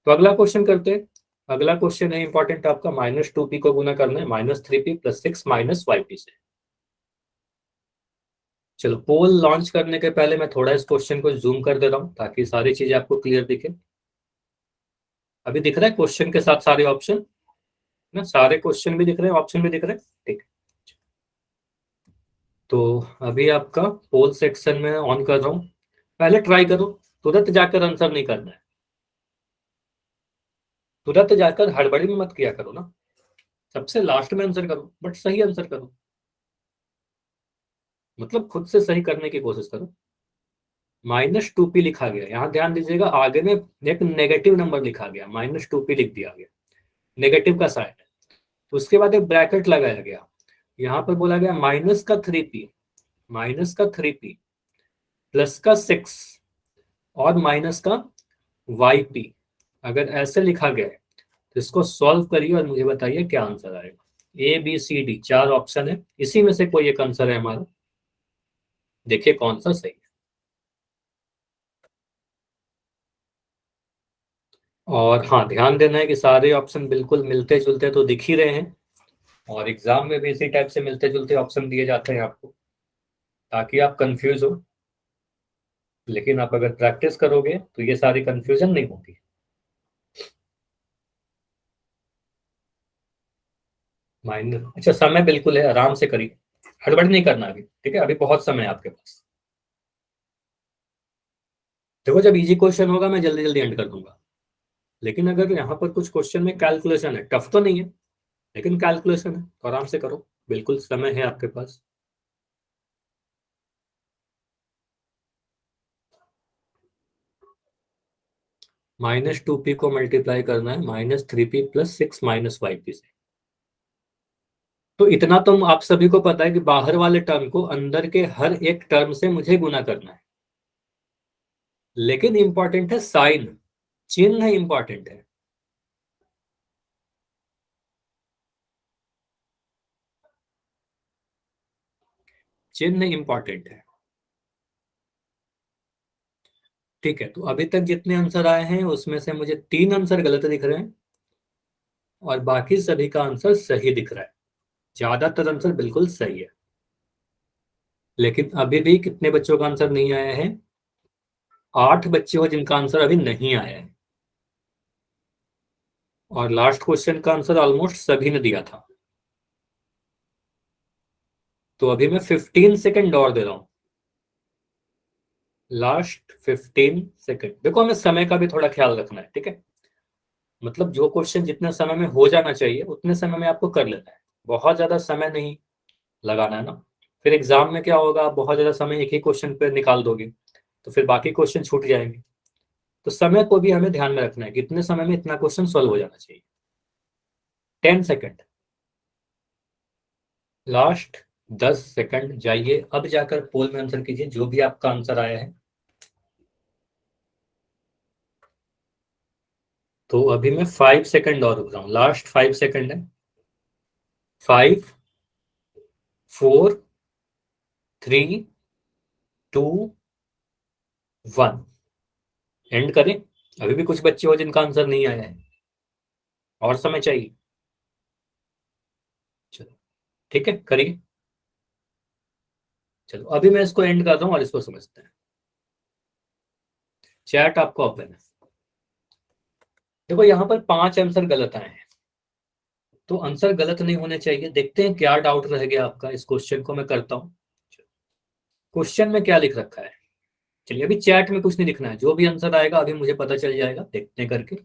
[SPEAKER 1] तो अगला क्वेश्चन करते हैं। अगला क्वेश्चन है इंपॉर्टेंट आपका, -2p को गुना करना है -3p + 6 - 5p से। चलो पोल लॉन्च करने के पहले मैं थोड़ा इस क्वेश्चन को जूम कर दे रहा हूँ ताकि सारी चीजें आपको क्लियर दिखे। अभी दिख रहा है क्वेश्चन के साथ सारे ऑप्शन ना, सारे क्वेश्चन भी दिख रहे हैं, ऑप्शन भी दिख रहे हैं। ठीक, तो अभी आपका पोल सेक्शन में ऑन कर रहा हूँ। पहले ट्राई करो, तुरंत जाकर आंसर नहीं करना है, तुरंत जाकर हड़बड़ी में मत किया करो ना, सबसे लास्ट में आंसर करो, बट सही आंसर करो, मतलब खुद से सही करने की कोशिश करो। -2p लिखा गया, यहाँ ध्यान दीजिएगा, आगे में एक नेगेटिव नंबर लिखा गया, -2p लिख दिया गया, नेगेटिव का साइन है। उसके बाद एक ब्रैकेट लगाया गया, यहाँ पर बोला गया -3p, -3p +6 और -yp। अगर ऐसे लिखा गया है तो इसको सॉल्व करिए और मुझे बताइए क्या आंसर आएगा। A B C D 4 option है, इसी में से कोई एक आंसर है हमारा, देखिए कौन सा सही है। और हाँ, ध्यान देना है कि सारे ऑप्शन बिल्कुल मिलते जुलते तो दिख ही रहे हैं, और एग्जाम में भी इसी टाइप से मिलते जुलते ऑप्शन दिए जाते हैं आपको, ताकि आप कंफ्यूज हो। लेकिन आप अगर प्रैक्टिस करोगे तो ये सारी कंफ्यूजन नहीं होगी। माइंड अच्छा, समय बिल्कुल है, आराम से करिए, हड़बड़ नहीं करना अभी, ठीक है, अभी बहुत समय है आपके पास। देखो जब इजी क्वेश्चन होगा मैं जल्दी जल्दी एंड कर दूंगा, लेकिन अगर यहाँ पर कुछ क्वेश्चन में कैलकुलेशन है, टफ तो नहीं है लेकिन कैलकुलेशन है, तो आराम से करो, बिल्कुल समय है आपके पास। -2p को मल्टीप्लाई करना है -3p + 6 - 5p से। तो इतना तो आप सभी को पता है कि बाहर वाले टर्म को अंदर के हर एक टर्म से मुझे गुना करना है, लेकिन इंपॉर्टेंट है साइन, चिन्ह इंपॉर्टेंट है। चिन्ह इंपॉर्टेंट है। ठीक है, तो अभी तक जितने आंसर आए हैं उसमें से मुझे 3 आंसर गलत दिख रहे हैं और बाकी सभी का आंसर सही दिख रहा है, ज्यादातर आंसर बिल्कुल सही है। लेकिन अभी भी कितने बच्चों का आंसर नहीं आया है? 8 बच्चे हो जिनका आंसर अभी नहीं आया है, और लास्ट क्वेश्चन का आंसर ऑलमोस्ट सभी ने दिया था। तो अभी मैं 15 सेकंड और दे रहा हूं, लास्ट 15 सेकंड। देखो हमें समय का भी थोड़ा ख्याल रखना है, ठीक है, मतलब जो क्वेश्चन जितने समय में हो जाना चाहिए उतने समय में आपको कर लेना है, बहुत ज्यादा समय नहीं लगाना है ना। फिर एग्जाम में क्या होगा, आप बहुत ज्यादा समय एक ही क्वेश्चन पे निकाल दोगे तो फिर बाकी क्वेश्चन छूट जाएंगे। तो समय को भी हमें ध्यान में रखना है कि इतने समय में इतना क्वेश्चन सॉल्व हो जाना चाहिए। 10 सेकंड, लास्ट 10 सेकंड, जाइए अब जाकर पोल में आंसर कीजिए जो भी आपका आंसर आया है। तो अभी मैं 5 सेकंड और रुक रहा हूँ, लास्ट 5 सेकंड है। 5 4 3 2 1, एंड करें। अभी भी कुछ बच्चे हो जिनका आंसर नहीं आया है, और समय चाहिए। चलो ठीक है, करिए। चलो अभी मैं इसको एंड कर रहा हूँ और इसको समझते हैं। चैट आपको ओपन है, देखो यहाँ पर 5 आंसर गलत आए हैं, तो आंसर गलत नहीं होने चाहिए। देखते हैं क्या डाउट रह गया आपका, इस क्वेश्चन को मैं करता हूँ। क्वेश्चन में क्या लिख रखा है, चलिए अभी चैट में कुछ नहीं लिखना है, जो भी आंसर आएगा अभी मुझे पता चल जाएगा देखते करके।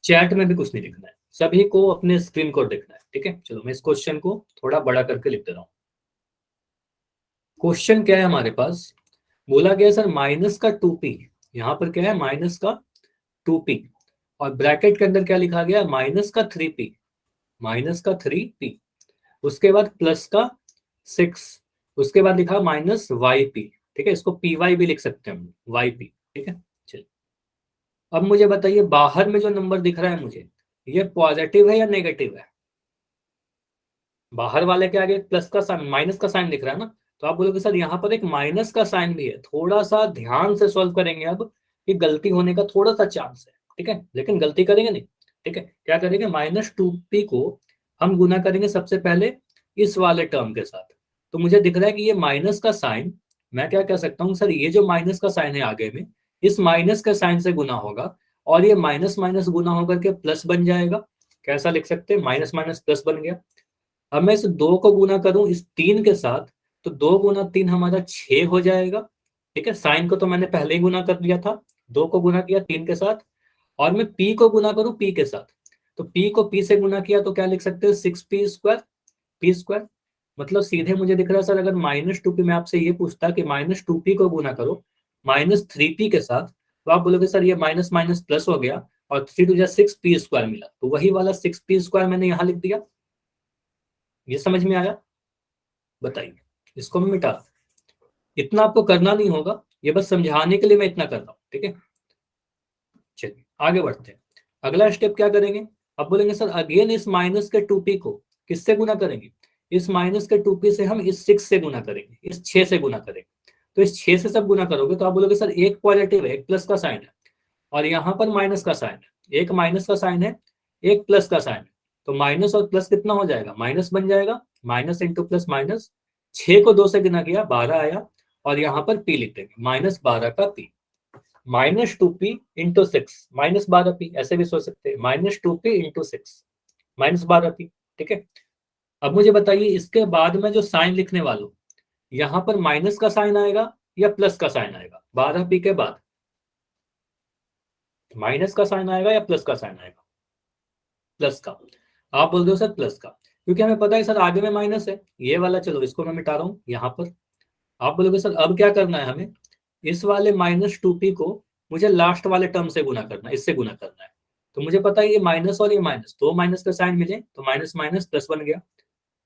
[SPEAKER 1] चैट में भी कुछ नहीं लिखना है, सभी को अपने स्क्रीन को देखना है, ठीक है। चलो मैं इस क्वेश्चन को थोड़ा बड़ा करके लिख दे रहा हूँ। क्वेश्चन क्या है हमारे पास, बोला गया सर -2p, यहाँ पर क्या है -2p, और ब्रैकेट के अंदर क्या लिखा गया, -3p, -3p, उसके बाद +6, उसके बाद लिखा माइनस वाई पी, ठीक है, इसको पी वाई भी लिख सकते हैं हम, वाई पी, ठीक है। चलिए अब मुझे बताइए बाहर में जो नंबर दिख रहा है मुझे, ये पॉजिटिव है या नेगेटिव है? बाहर वाले के आगे प्लस का साइन, माइनस का साइन दिख रहा है ना, तो आप बोलोगे सर यहाँ पर एक माइनस का साइन भी है। थोड़ा सा ध्यान से सॉल्व करेंगे अब, कि गलती होने का थोड़ा सा चांस है, ठीक है, लेकिन गलती करेंगे नहीं। ठीक है, क्या करेंगे, माइनस टू पी को हम गुना करेंगे सबसे पहले इस वाले टर्म के साथ। तो मुझे दिख रहा है कि ये माइनस का साइन, मैं क्या कह सकता हूँ सर, ये जो माइनस का साइन है आगे में, इस माइनस के साइन से गुना होगा, और ये माइनस माइनस गुना होकर के प्लस बन जाएगा। कैसा लिख सकते हैं, माइनस माइनस प्लस बन गया। अब मैं इस दो को गुना करूं इस तीन के साथ, तो दो गुना तीन हमारा 6 हो जाएगा। ठीक है, साइन को तो मैंने पहले ही गुना कर लिया था, दो को गुना किया तीन के साथ, और मैं पी को गुना करूं पी के साथ, तो पी को पी से गुना किया तो क्या लिख सकते हो, 6p², पी स्क्वायर। मतलब सीधे मुझे दिख रहा है सर, अगर माइनस टू पी मैं आपसे ये पूछता कि माइनस टू पी को गुना करो माइनस थ्री पी के साथ, तो आप बोलोगे सर ये माइनस माइनस प्लस हो गया, और थ्री टू जा 6p² मिला, तो वही वाला 6p² मैंने यहाँ लिख दिया। ये समझ में आया? बताइए, इसको मैं मिटा, इतना आपको करना नहीं होगा, ये बस समझाने के लिए मैं इतना कर रहा हूँ, ठीक है। चलिए आगे बढ़ते हैं, अगला स्टेप क्या करेंगे, अब बोलेंगे सर अगेन इस माइनस के टू पी को किससे गुना करेंगे, इस माइनस के टू पी से हम इस 6 से गुना करेंगे, इस 6 से गुना करेंगे। तो इस 6 से सब गुना करोगे तो आप बोलोगे सर एक पॉजिटिव है, एक प्लस का साइन है, और यहाँ पर माइनस का साइन है, एक माइनस का साइन है, एक प्लस का साइन है, तो माइनस और प्लस कितना हो जाएगा, माइनस बन जाएगा, माइनस इंटू प्लस माइनस, 6 को 2 से गुना किया 12 आया, और यहाँ पर पी लिख देंगे, -12 का पी, -2p इंटू 6, -12p, ऐसे भी सोच सकते हैं, -2p इंटू 6, -12p। ठीक है, अब मुझे बताइए इसके बाद में जो साइन लिखने वाला हूं, यहाँ पर माइनस का साइन आएगा या प्लस का साइन आएगा, 12p के बाद माइनस का साइन आएगा या प्लस का साइन आएगा, प्लस का। आप बोल दो सर प्लस का, क्योंकि हमें पता है सर आगे में माइनस है, ये वाला चलो इसको मैं मिटा रहा हूँ यहाँ पर। आप बोलोगे सर अब क्या करना है हमें, इस वाले -2p को मुझे लास्ट वाले टर्म से गुना करना है, इससे गुना करना है। तो मुझे पता है ये माइनस और ये माइनस, दो माइनस का साइन मिले तो माइनस माइनस प्लस बन गया।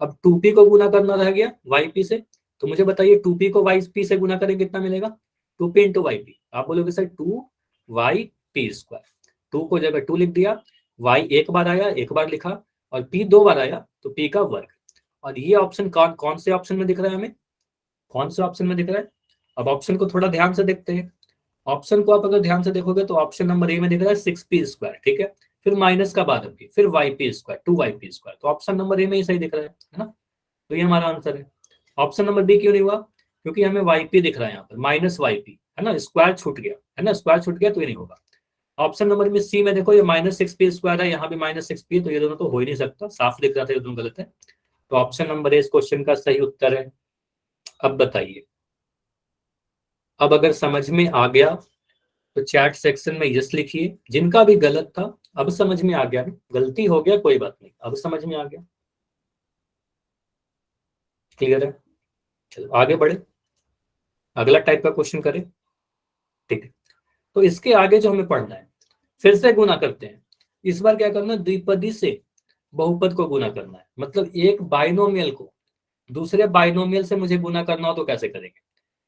[SPEAKER 1] अब 2p को गुना करना रह गया yp से, तो मुझे बताइए 2p को yp से गुना करें कितना मिलेगा, 2p इंटू yp। आप बोलोगे सर 2yp², 2 को जगह 2 लिख दिया, y एक बार आया एक बार लिखा, और p दो बार आया तो p का वर्ग। और ये ऑप्शन कौन कौन से ऑप्शन में दिख रहा है हमें, कौन से ऑप्शन में दिख रहा है? अब ऑप्शन को थोड़ा ध्यान से देखते हैं, ऑप्शन को आप अगर ध्यान से देखोगे तो ऑप्शन नंबर ए में दिख रहा है 6p², ठीक है, फिर माइनस का बाद p, फिर yp², 2yp², तो ऑप्शन नंबर ए में ही सही दिख रहा है ना, तो ये हमारा आंसर है। ऑप्शन नंबर बी क्यों नहीं हुआ, क्योंकि हमें yp दिख रहा है यहाँ पर, -yp है ना, स्क्वायर छूट गया है ना, स्क्वायर छूट गया तो ये नहीं होगा। ऑप्शन नंबर में सी में देखो ये -6p² है, यहाँ भी -6p है, तो ये दोनों तो हो ही नहीं सकता, साफ दिख रहा था ये दोनों गलत है, तो ऑप्शन नंबर ए इस क्वेश्चन का सही उत्तर है। अब बताइए, अब अगर समझ में आ गया तो चैट सेक्शन में यस लिखिए, जिनका भी गलत था अब समझ में आ गया, गलती हो गया कोई बात नहीं, अब समझ में आ गया, क्लियर है। चलो आगे बढ़े, अगला टाइप का क्वेश्चन करें, ठीक है। तो इसके आगे जो हमें पढ़ना है, फिर से गुना करते हैं, इस बार क्या करना है, द्विपदी से बहुपद को गुना करना है, मतलब एक बाइनोमियल को दूसरे बाइनोमियल से मुझे गुना करना हो तो कैसे करेंगे,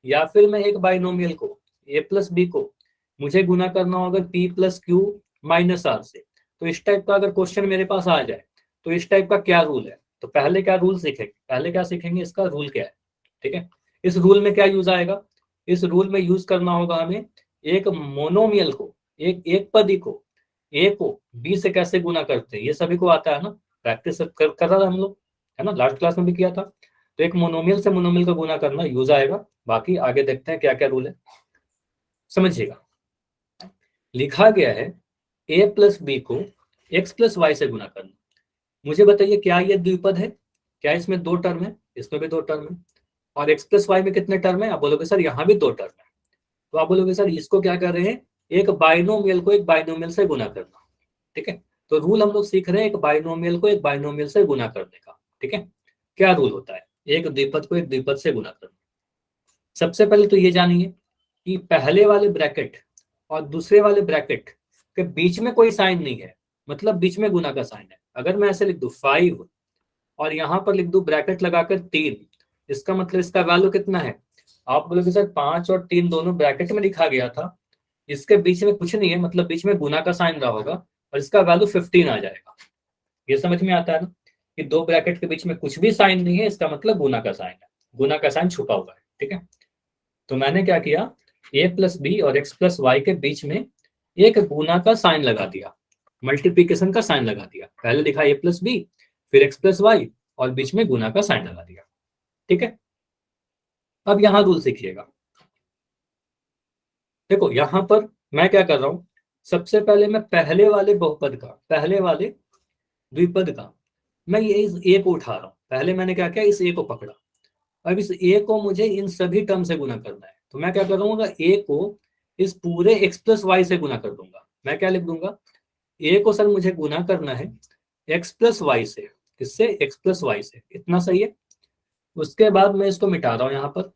[SPEAKER 1] या फिर मैं एक बाइनोमियल को ए प्लस बी को मुझे गुना करना होगा P plus Q minus R से, तो इस टाइप का अगर क्वेश्चन मेरे पास आ जाए तो इस टाइप का क्या रूल है, तो पहले क्या रूल सीखेंगे, पहले क्या सीखेंगे, इसका रूल क्या है। ठीक है, इस रूल में क्या यूज आएगा, इस रूल में यूज करना होगा हमें एक मोनोमियल को, एक पदी को ए को बी से कैसे गुना करते हैं, ये सभी को आता है ना, प्रैक्टिस कर रहा था हम लोग, है ना, लास्ट क्लास में भी किया था। तो एक मोनोमियल से मोनोमियल का गुना करना यूज आएगा, बाकी आगे देखते हैं क्या क्या रूल है, समझिएगा। लिखा गया है ए प्लस बी को एक्स प्लस वाई से गुना करना, मुझे बताइए क्या ये द्विपद है, क्या इसमें दो टर्म है, इसमें भी दो टर्म है, और एक्स प्लस वाई में कितने टर्म है, आप बोलोगे सर यहाँ भी दो टर्म है, तो आप बोलोगे सर इसको क्या कर रहे हैं, एक बाइनोमियल को एक बाइनोमियल से गुना करना। ठीक है, तो रूल हम लोग सीख रहे हैं एक बाइनोमियल को एक बाइनोमियल से गुना करने का। ठीक है, क्या रूल होता है, एक द्विपद को एक द्विपद से गुना करना। सबसे पहले तो ये जानिए कि पहले वाले ब्रैकेट और दूसरे वाले ब्रैकेट के बीच में कोई साइन नहीं है, मतलब बीच में गुना का साइन है। अगर मैं ऐसे लिख दूं 5 और यहाँ पर लिख दूं ब्रैकेट लगाकर 3, इसका मतलब इसका वैल्यू कितना है? आप बोलोगे सर 5 और 3 दोनों ब्रैकेट में लिखा गया था, इसके बीच में कुछ नहीं है, मतलब बीच में गुना का साइन रहा होगा और इसका वैल्यू 15 आ जाएगा। ये समझ में आता है ना कि दो ब्रैकेट के बीच में कुछ भी साइन नहीं है, इसका मतलब गुना का साइन है, गुना का साइन छुपा हुआ है। ठीक है, तो मैंने क्या किया, a प्लस बी और x प्लस वाई के बीच में एक गुना का साइन लगा दिया, मल्टीप्लीकेशन का साइन लगा दिया। पहले लिखा a प्लस बी, फिर x प्लस वाई और बीच में गुना का साइन लगा दिया। ठीक है, अब यहां रूल सीखिएगा। देखो यहां पर मैं क्या कर रहा हूं, सबसे पहले मैं पहले वाले बहुपद का, पहले वाले द्विपद का, मैं ये इस a को उठा रहा हूं। पहले मैंने क्या किया, इस a को पकड़ा, अब इस a को मुझे इन सभी टर्म से गुना करना है। तो मैं क्या कर दूंगा, a को इस पूरे x प्लस वाई से गुना कर दूंगा। मैं क्या लिख दूंगा, a को सर मुझे गुना करना है x प्लस वाई से, किससे, x प्लस वाई से, इतना सही है। उसके बाद मैं इसको मिटा रहा हूं यहाँ पर।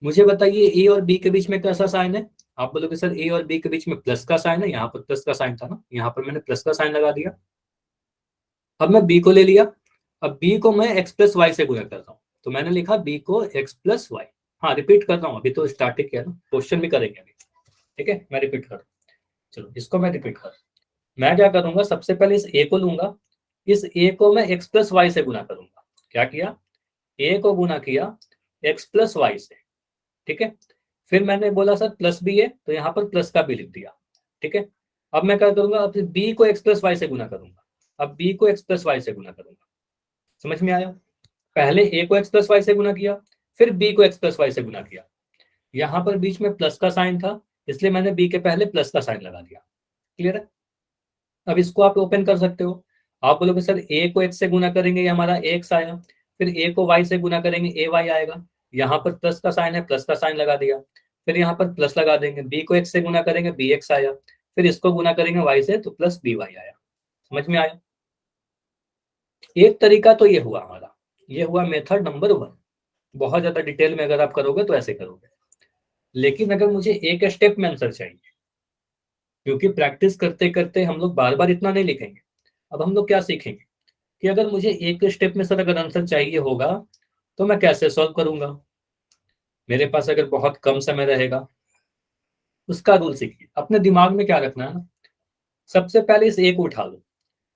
[SPEAKER 1] मुझे बताइए a और b के बीच में कैसा साइन है? आप बोलोगे सर a और b के बीच में प्लस का साइन है, यहाँ पर प्लस का साइन था ना, यहाँ पर मैंने प्लस का साइन लगा दिया। अब मैं b को ले लिया, अब b को मैं x प्लस वाई से गुना कर रहा हूँ, तो मैंने लिखा b को x प्लस वाई। हाँ रिपीट कर रहा हूँ, अभी तो स्टार्टिंग किया ना, क्वेश्चन भी करेंगे अभी। ठीक है, मैं रिपीट कर रहा हूँ। चलो इसको मैं रिपीट कर, मैं क्या करूंगा, सबसे पहले इस a को लूंगा, इस a को मैं x प्लस वाई से गुना करूंगा। क्या किया, a को गुना किया x प्लस वाई से। ठीक है, फिर मैंने बोला सर प्लस बी है, तो यहाँ पर प्लस का भी लिख दिया। ठीक है, अब मैं क्या करूंगा, अब b को x प्लस वाई से गुना करूंगा, अब b को x प्लस वाई से गुना करूंगा। समझ में आया? पहले a को x प्लस वाई से गुना किया, फिर b को x प्लस वाई से गुना किया। यहाँ पर बीच में प्लस का साइन था, इसलिए मैंने b के पहले प्लस का साइन लगा दिया। क्लियर है? अब इसको आप ओपन कर सकते हो। आप बोलोगे सर a को x से गुना करेंगे, ये हमारा x आया, फिर a को y से गुना करेंगे, a y आएगा। यहाँ पर प्लस का साइन है, प्लस का साइन लगा दिया, फिर यहाँ पर प्लस लगा देंगे, b को x से गुना करेंगे, bx आया, फिर इसको गुना करेंगे y से, तो प्लस by आया। समझ में आया? एक तरीका तो ये हुआ हमारा, ये हुआ मेथड नंबर 1। बहुत ज्यादा डिटेल में अगर आप करोगे तो ऐसे करोगे, लेकिन अगर मुझे एक स्टेप में आंसर चाहिए, क्योंकि प्रैक्टिस करते करते हम लोग बार बार इतना नहीं लिखेंगे, अब हम लोग क्या सीखेंगे कि अगर मुझे एक स्टेप में सर अगर आंसर चाहिए होगा तो मैं कैसे सॉल्व करूंगा, मेरे पास अगर बहुत कम समय रहेगा। उसका रूल सीखिए, अपने दिमाग में क्या रखना है ना, सबसे पहले इस ए को उठा लो।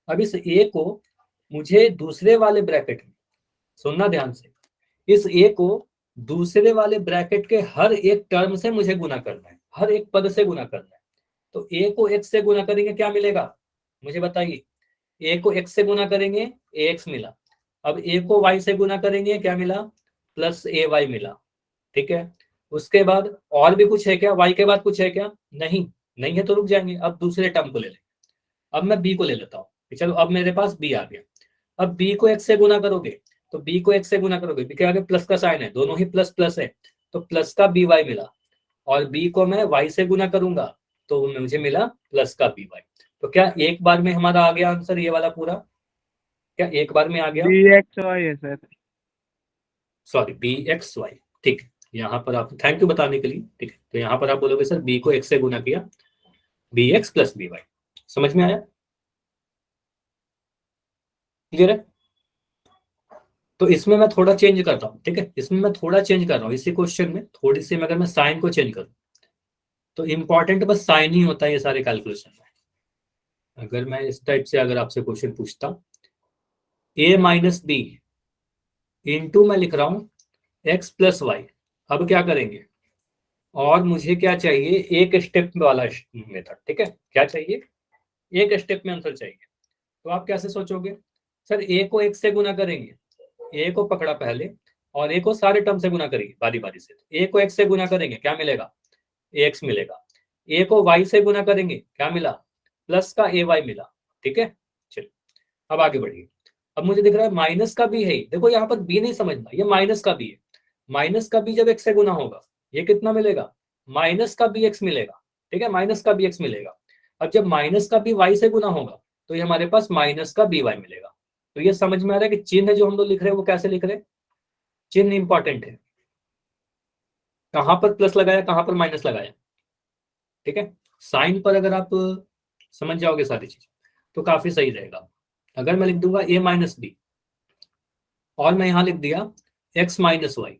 [SPEAKER 1] अब इस ए को मुझे दूसरे वाले ब्रैकेट में, सुनना ध्यान से, इस ए को दूसरे वाले ब्रैकेट के हर एक टर्म से मुझे गुना करना है, हर एक पद से गुना करना है। तो ए को एक्स से गुना करेंगे, क्या मिलेगा मुझे बताइए, ए को एक्स से गुना करेंगे, ए एक्स मिला। अब ए को वाई से गुना करेंगे, क्या मिला, प्लस ए वाई मिला। ठीक है, उसके बाद और भी कुछ है क्या, वाई के बाद कुछ है क्या, नहीं, नहीं है तो रुक जाएंगे, अब दूसरे टर्म को ले लेंगे। अब मैं बी को ले लेता हूँ, चलो अब मेरे पास बी आ गया। अब बी को एक्स से गुना करोगे, तो बी को एक्स से गुना करोगे, बी के आगे प्लस का साइन है, दोनों ही प्लस प्लस है, तो प्लस का बी वाई मिला। और बी को मैं वाई से गुना करूंगा, तो मुझे मिला प्लस का बी वाई। तो क्या एक बार में हमारा आ गया आंसर ये वाला पूरा, क्या एक बार में आ गया?
[SPEAKER 2] बी एक्स वाई है sir.
[SPEAKER 1] Sorry, B X Y. ठीक है, यहाँ पर आप, थैंक यू बताने के लिए। ठीक है, तो यहाँ पर आप बोलोगे सर बी को एक्स से गुना किया, B x plus B Y. समझ में आया? क्लियर है? तो इसमें मैं थोड़ा चेंज करता हूँ। ठीक है, इसमें मैं थोड़ा चेंज कर रहा हूँ, इसी क्वेश्चन में थोड़ी सी अगर मैं साइन को चेंज करूँ, तो इंपॉर्टेंट बस साइन ही होता है ये सारे कैलकुलेशन में। अगर मैं इस टाइप से अगर आपसे क्वेश्चन पूछता, ए माइनस बी इंटू मैं लिख रहा हूँ एक्स प्लस वाई, अब क्या करेंगे, और मुझे क्या चाहिए, एक स्टेप वाला मेथड। ठीक है, क्या चाहिए, एक स्टेप में आंसर चाहिए। तो आप कैसे सोचोगे, सर ए को एक्स से गुना करेंगे, ए को पकड़ा पहले, और ए को सारे टर्म से गुना करेंगे बारी बारी से। ए को एक्स से गुना करेंगे, क्या मिलेगा, ए एक्स मिलेगा। ए को वाई से गुना करेंगे, क्या मिला, प्लस का ए वाई मिला। ठीक है, चलिए अब आगे बढ़िए। अब मुझे दिख रहा है माइनस का भी है, देखो यहाँ पर बी नहीं समझना, ये माइनस का भी है। माइनस का बी जब एक्स से गुना होगा, ये कितना मिलेगा, माइनस का बी एक्स मिलेगा। ठीक है, माइनस का बी एक्स मिलेगा। अब जब माइनस का बी वाई से गुना होगा, तो ये हमारे पास माइनस का बी वाई मिलेगा। तो ये समझ में आ रहा है कि चिन्ह जो हम लोग लिख रहे हैं वो कैसे लिख रहे हैं, चिन्ह इंपॉर्टेंट है, कहां पर प्लस लगाया कहां पर माइनस लगाया। ठीक है, साइन पर अगर आप समझ जाओगे सारी चीज तो काफी सही रहेगा। अगर मैं लिख दूंगा ए माइनस बी, और मैं यहां लिख दिया x माइनस वाई,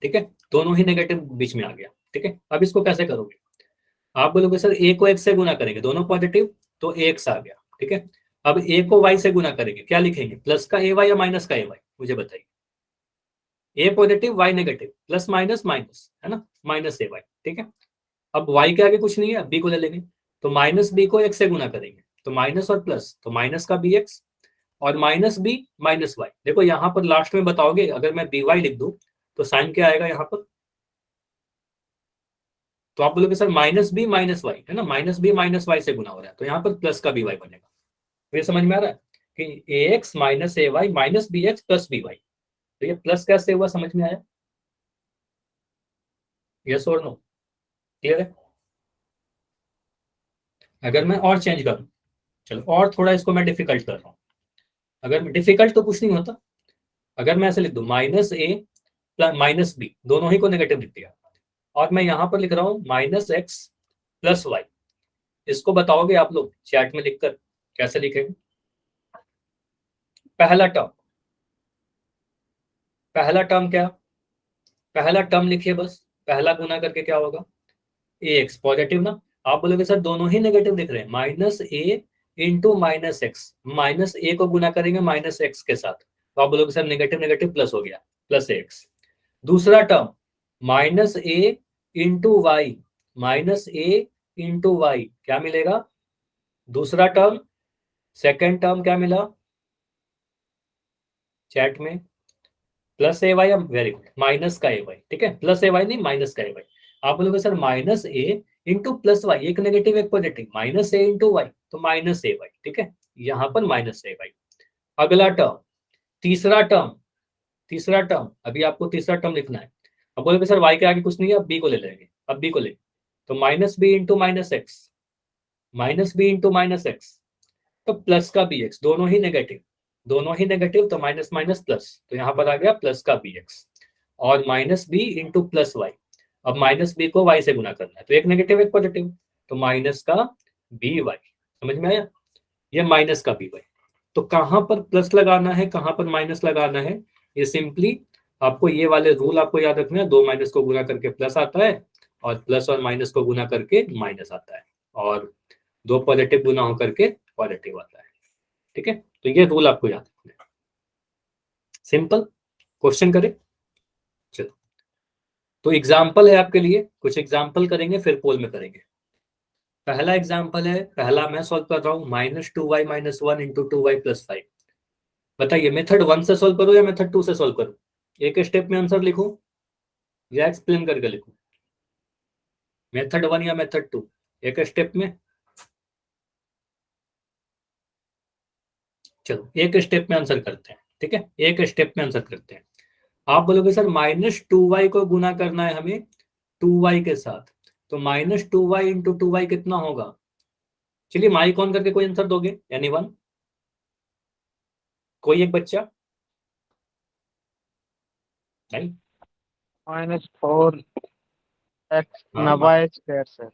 [SPEAKER 1] ठीक है, दोनों ही नेगेटिव बीच में आ गया, ठीक है। अब इसको कैसे करोगे, आप बोलोगे सर a को x से गुना करेंगे, दोनों पॉजिटिव, तो ax आ गया, ठीक है। अब a को y से गुना करेंगे, क्या लिखेंगे, प्लस का ay या माइनस का ay, मुझे बताइए। a positive y negative, plus minus minus, है ना, माइनस ay, ठीक है। अब y के आगे कुछ नहीं है, b को ले लेंगे, तो माइनस b को x से गुना करेंगे, तो माइनस और प्लस, तो माइनस का bx और माइनस b माइनस y। देखो यहाँ पर लास्ट में बताओगे, अगर मैं by लिख दूं तो साइन क्या आएगा यहाँ पर, तो आप बोलोगे sir minus B minus Y, है ना, माइनस बी माइनस वाई से गुना हो रहा है, तो यहाँ पर प्लस का बी वाई बनेगा। तो ये समझ में आ रहा है कि a x minus a y minus b x plus B y, तो ये प्लस कैसे हुआ, समझ में आया, यस और नो, क्लियर है। अगर मैं और चेंज करूं, चलो और थोड़ा इसको मैं डिफिकल्ट कर रहा हूँ, अगर डिफिकल्ट तो कुछ नहीं होता, अगर मैं ऐसे लिख दूं माइनस ए प्लस माइनस बी, दोनों ही को नेगेटिव लिख दिया, और मैं यहाँ पर लिख रहा हूँ माइनस एक्स प्लस वाई, इसको बताओगे आप लोग चैट में लिखकर, कैसे लिखेंगे। पहला टर्म, पहला टर्म क्या, पहला टर्म लिखिए बस, पहला गुना करके क्या होगा, ए एक्स पॉजिटिव ना, आप बोलोगे सर दोनों ही नेगेटिव दिख रहे हैं, माइनस ए इंटू माइनस एक्स, माइनस ए को गुना करेंगे माइनस एक्स के साथ, तो आप बोलोगे सर नेगेटिव नेगेटिव प्लस हो गया, प्लस एक्स। दूसरा टर्म माइनस ए इंटू वाई, माइनस ए इंटू वाई क्या मिलेगा, दूसरा टर्म, सेकेंड टर्म क्या मिला चैट में, प्लस ए वाई, वेरी गुड, माइनस का ए वाई, ठीक है, प्लस ए वाई नहीं माइनस का ए वाई। आप बोलोगे सर माइनस ए इंटू प्लस वाई, एक नेगेटिव एक पॉजिटिव, माइनस ए इंटू वाई, तो माइनस ए वाई, ठीक है, यहाँ पर माइनस ए वाई। अगला टर्म, तीसरा टर्म, तीसरा टर्म, अभी आपको तीसरा टर्म लिखना है। अब बोलोगे सर वाई के आगे कुछ नहीं है, अब बी को ले लेंगे, अब बी को ले, तो minus B into minus X, minus B into minus X, तो प्लस का बी एक्स, दोनों ही नेगेटिव, दोनों ही नेगेटिव, तो माइनस माइनस प्लस, तो यहाँ पर आ गया प्लस का बी एक्स, और minus B into plus Y, अब माइनस बी को वाई से गुना करना है, तो एक नेगेटिव एक पॉजिटिव, तो माइनस का बी वाई, समझ में आया, ये माइनस का बी वाई। तो कहाँ पर प्लस लगाना है, कहाँ पर माइनस लगाना है, ये सिंपली आपको ये वाले रूल आपको याद रखना है, दो माइनस को गुना करके प्लस आता है, और प्लस और माइनस को गुना करके माइनस आता है, और दो पॉजिटिव गुना होकर के पॉजिटिव आता है, ठीक है। तो ये रूल आपको याद रखना है, सिंपल। क्वेश्चन करें, चलो, तो एग्जाम्पल है आपके लिए, कुछ एग्जाम्पल करेंगे फिर पोल में करेंगे। पहला एग्जाम्पल है, पहला मैं सॉल्व कर रहा हूँ, minus two Y minus one into two Y plus five. बताइए मेथड वन से सॉल्व करूँ या मेथड टू से सॉल्व करूँ, एक स्टेप में आंसर लिखूं या एक्सप्लेन करके लिखूं, मेथड वन या मेथड टू, एक स्टेप में, चलो एक स्टेप में आंसर करते हैं, ठीक है, एक स्टेप में आंसर करते हैं। आप बोलोगे सर माइनस टू वाई को गुना करना है हमें टू वाई के साथ, तो minus two Y into two Y कितना होगा, चलिए माइक ऑन करके कोई आंसर दोगे, एनी वन, कोई एक बच्चा, नहीं,
[SPEAKER 2] माइनस फोर एक्स
[SPEAKER 1] हाँ,
[SPEAKER 2] Y square sir.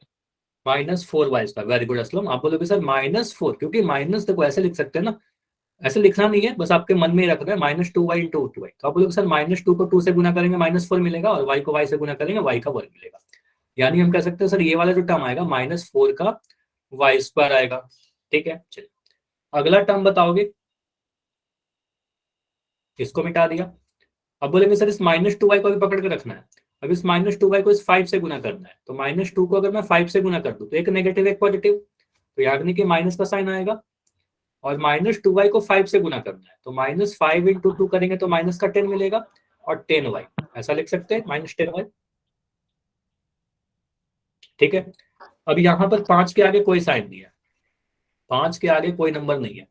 [SPEAKER 1] Minus four Y square, very good Aslam. आप बोलोगे सर माइनस फोर, क्योंकि माइनस देखो ऐसे लिख सकते हैं ना, ऐसे लिखना नहीं है, बस आपके मन में ही रखना है, minus two Y into two Y, तो आप बोलोगे सर माइनस टू को टू से गुना करेंगे माइनस फोर मिलेगा, और वाई को वाई से गुना करेंगे वाई का वर्ग मिलेगा, यानी हम कह सकते हैं सर ये वाला जो टर्म आएगा माइनस फोर का वाई स्क्वायर आएगा, ठीक है। चलिए अगला टर्म बताओगे, इसको मिटा दिया। अब बोलेंगे सर इस माइनस टू वाई को भी पकड़ के रखना है, अब इस माइनस टू वाई को इस फाइव से गुना करना है, तो माइनस टू को अगर मैं फाइव से गुना कर दूं तो एक नेगेटिव एक पॉजिटिव, तो याद नहीं कि माइनस का साइन आएगा, और माइनस टू वाई को फाइव से गुना करना है, तो माइनस फाइव इंटू टू करेंगे तो माइनस का टेन मिलेगा, और टेन वाई, ऐसा लिख सकते हैं माइनस टेन वाई, ठीक है। अब यहाँ पर पांच के आगे कोई साइन नहीं है, पांच के आगे कोई नंबर नहीं है,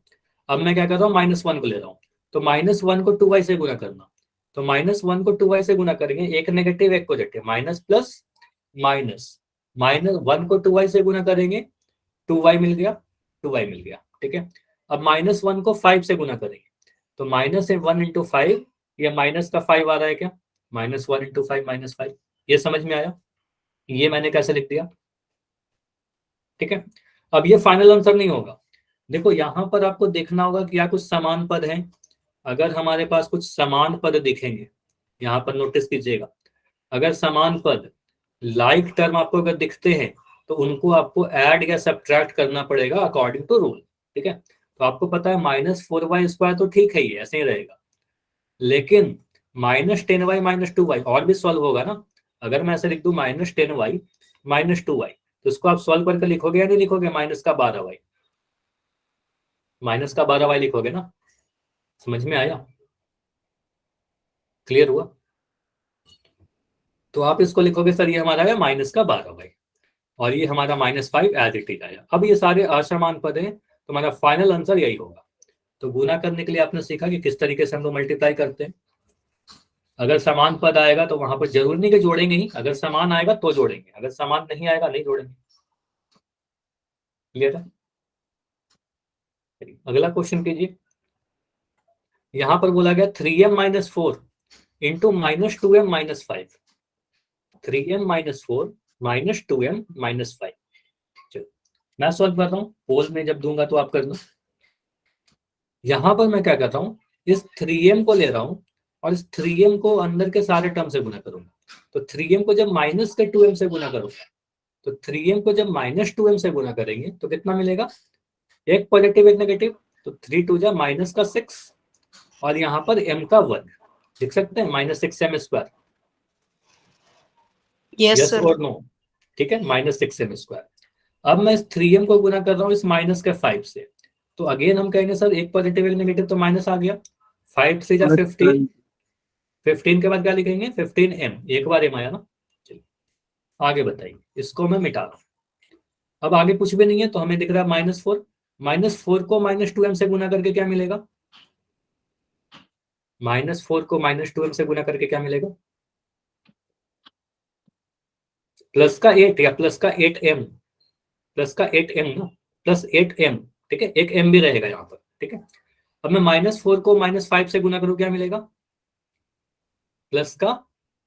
[SPEAKER 1] अब मैं क्या कर रहा हूँ माइनस वन को ले रहा हूँ, तो माइनस वन को टू वाई से गुना करना, तो माइनस वन को टू वाई से गुना करेंगे, एक नेगेटिव एक positive, minus plus minus, minus one को टू वाई से गुना करेंगे, टू वाई मिल गया, टू वाई मिल गया, ठीक है। अब माइनस वन को फाइव से गुना करेंगे, तो माइनस वन इंटू फाइव, ये माइनस का फाइव आ रहा है क्या, minus one into five minus five, ये समझ में आया, ये मैंने कैसे लिख दिया, ठीक है। अब ये फाइनल आंसर नहीं होगा, देखो यहाँ पर आपको देखना होगा कि क्या कुछ समान पद हैं, अगर हमारे पास कुछ समान पद दिखेंगे, यहाँ पर नोटिस कीजिएगा, अगर समान पद लाइक टर्म आपको अगर दिखते हैं तो उनको आपको ऐड या सब्ट्रैक्ट करना पड़ेगा अकॉर्डिंग टू रूल। ठीक है, तो आपको पता है -4y² तो ठीक है, ये ऐसे ही रहेगा, लेकिन -10y - 2y और भी सॉल्व होगा ना। अगर मैं ऐसे लिख दूं -10y - 2y, तो इसको आप सॉल्व करके लिखोगे या नहीं लिखोगे? -12y, -12y लिखोगे ना। समझ में आया? क्लियर हुआ? तो आप इसको लिखोगे सर ये हमारा है -12y और ये हमारा -5 एज इट इज आया। अब ये सारे असमान पद हैं, तो हमारा फाइनल आंसर यही होगा। तो गुना करने के लिए आपने सीखा कि किस तरीके से हम लोग मल्टीप्लाई करते हैं। अगर समान पद आएगा तो वहां पर जरूर नहीं कि जोड़ेंगे ही, अगर समान आएगा तो जोड़ेंगे, अगर समान नहीं आएगा नहीं जोड़ेंगे। क्लियर है? अगला क्वेश्चन कीजिए। यहां पर बोला गया 3m - 4 into -2m - 5, 3m - 4 -2m - 5। चलो मैं सॉल्व कर रहा हूँ, पोल में जब दूंगा तो आप करना। यहां पर मैं क्या करता हूँ, इस 3m को ले रहा हूँ और इस 3m को अंदर के सारे टर्म से गुना करूंगा। तो 3m को जब -2m से गुना करूंगा, तो 3m को जब -2m से गुना करेंगे तो कितना मिलेगा? एक पॉजिटिव एक नेगेटिव, तो 3 2 जा -6 और यहाँ पर m का वर्ग लिख सकते हैं -6m²।
[SPEAKER 3] Yes
[SPEAKER 1] yes
[SPEAKER 3] sir.
[SPEAKER 1] और नो? ठीक है, -6m²। अब मैं इस 3m को गुना कर रहा हूँ इस -5 से, तो अगेन हम कहेंगे सर एक पॉजिटिव एक नेगेटिव तो माइनस आ गया, 5 से जा 15, 15 के बाद क्या लिखेंगे? 15m, एक बार m आया ना। चलिए आगे बताइए, इसको मैं मिटा रहा हूँ। अब आगे कुछ भी नहीं है तो हमें दिख रहा है -4, -4 को -2m से गुना करके क्या मिलेगा? -4 को -2m से गुना करके क्या मिलेगा? प्लस का 8 या प्लस का 8m, प्लस का 8m ना, प्लस 8m। ठीक है, एक m भी रहेगा यहाँ पर। ठीक है, अब मैं -4 को -5 से गुना करूं क्या मिलेगा? प्लस का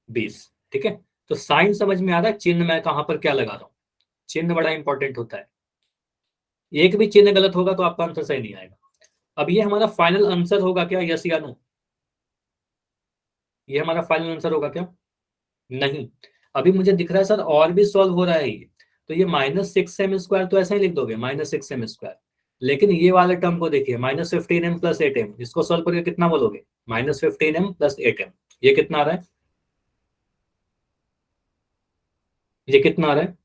[SPEAKER 1] 20। ठीक है, तो साइन समझ में आ रहा है, चिन्ह मैं कहां पर क्या लगा रहा हूं, चिन्ह बड़ा इंपॉर्टेंट होता है। एक भी चिन्ह गलत होगा तो आपका आंसर सही नहीं आएगा। अब ये हमारा फाइनल आंसर होगा क्या? यस या नो? ये हमारा फाइनल आंसर होगा क्या? नहीं, अभी मुझे दिख रहा है सर और भी सॉल्व हो रहा है ये, तो ये -6m² तो ऐसे ही लिख दोगे -6m², लेकिन ये वाले टर्म को देखिए -15m + 8m, इसको सॉल्व करके कितना बोलोगे? -15m + 8m। ये कितना आ रहा है? ये कितना आ रहा है?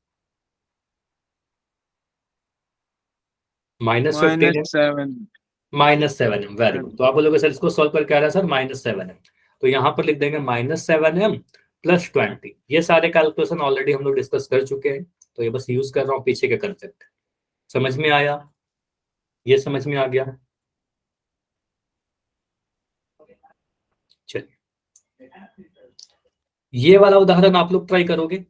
[SPEAKER 1] -15m -7m। Very good. तो आप बोलोगे सर इसको सॉल्व करके आ रहा है सर -7m, तो यहाँ पर लिख देंगे -7m + 20। ये सारे कैलकुलेशन ऑलरेडी हम लोग डिस्कस कर चुके हैं, तो ये बस यूज कर रहा हूँ पीछे के कंसेप्ट। समझ में आया? ये समझ में आ गया? चलिए ये वाला उदाहरण आप लोग ट्राई करोगे,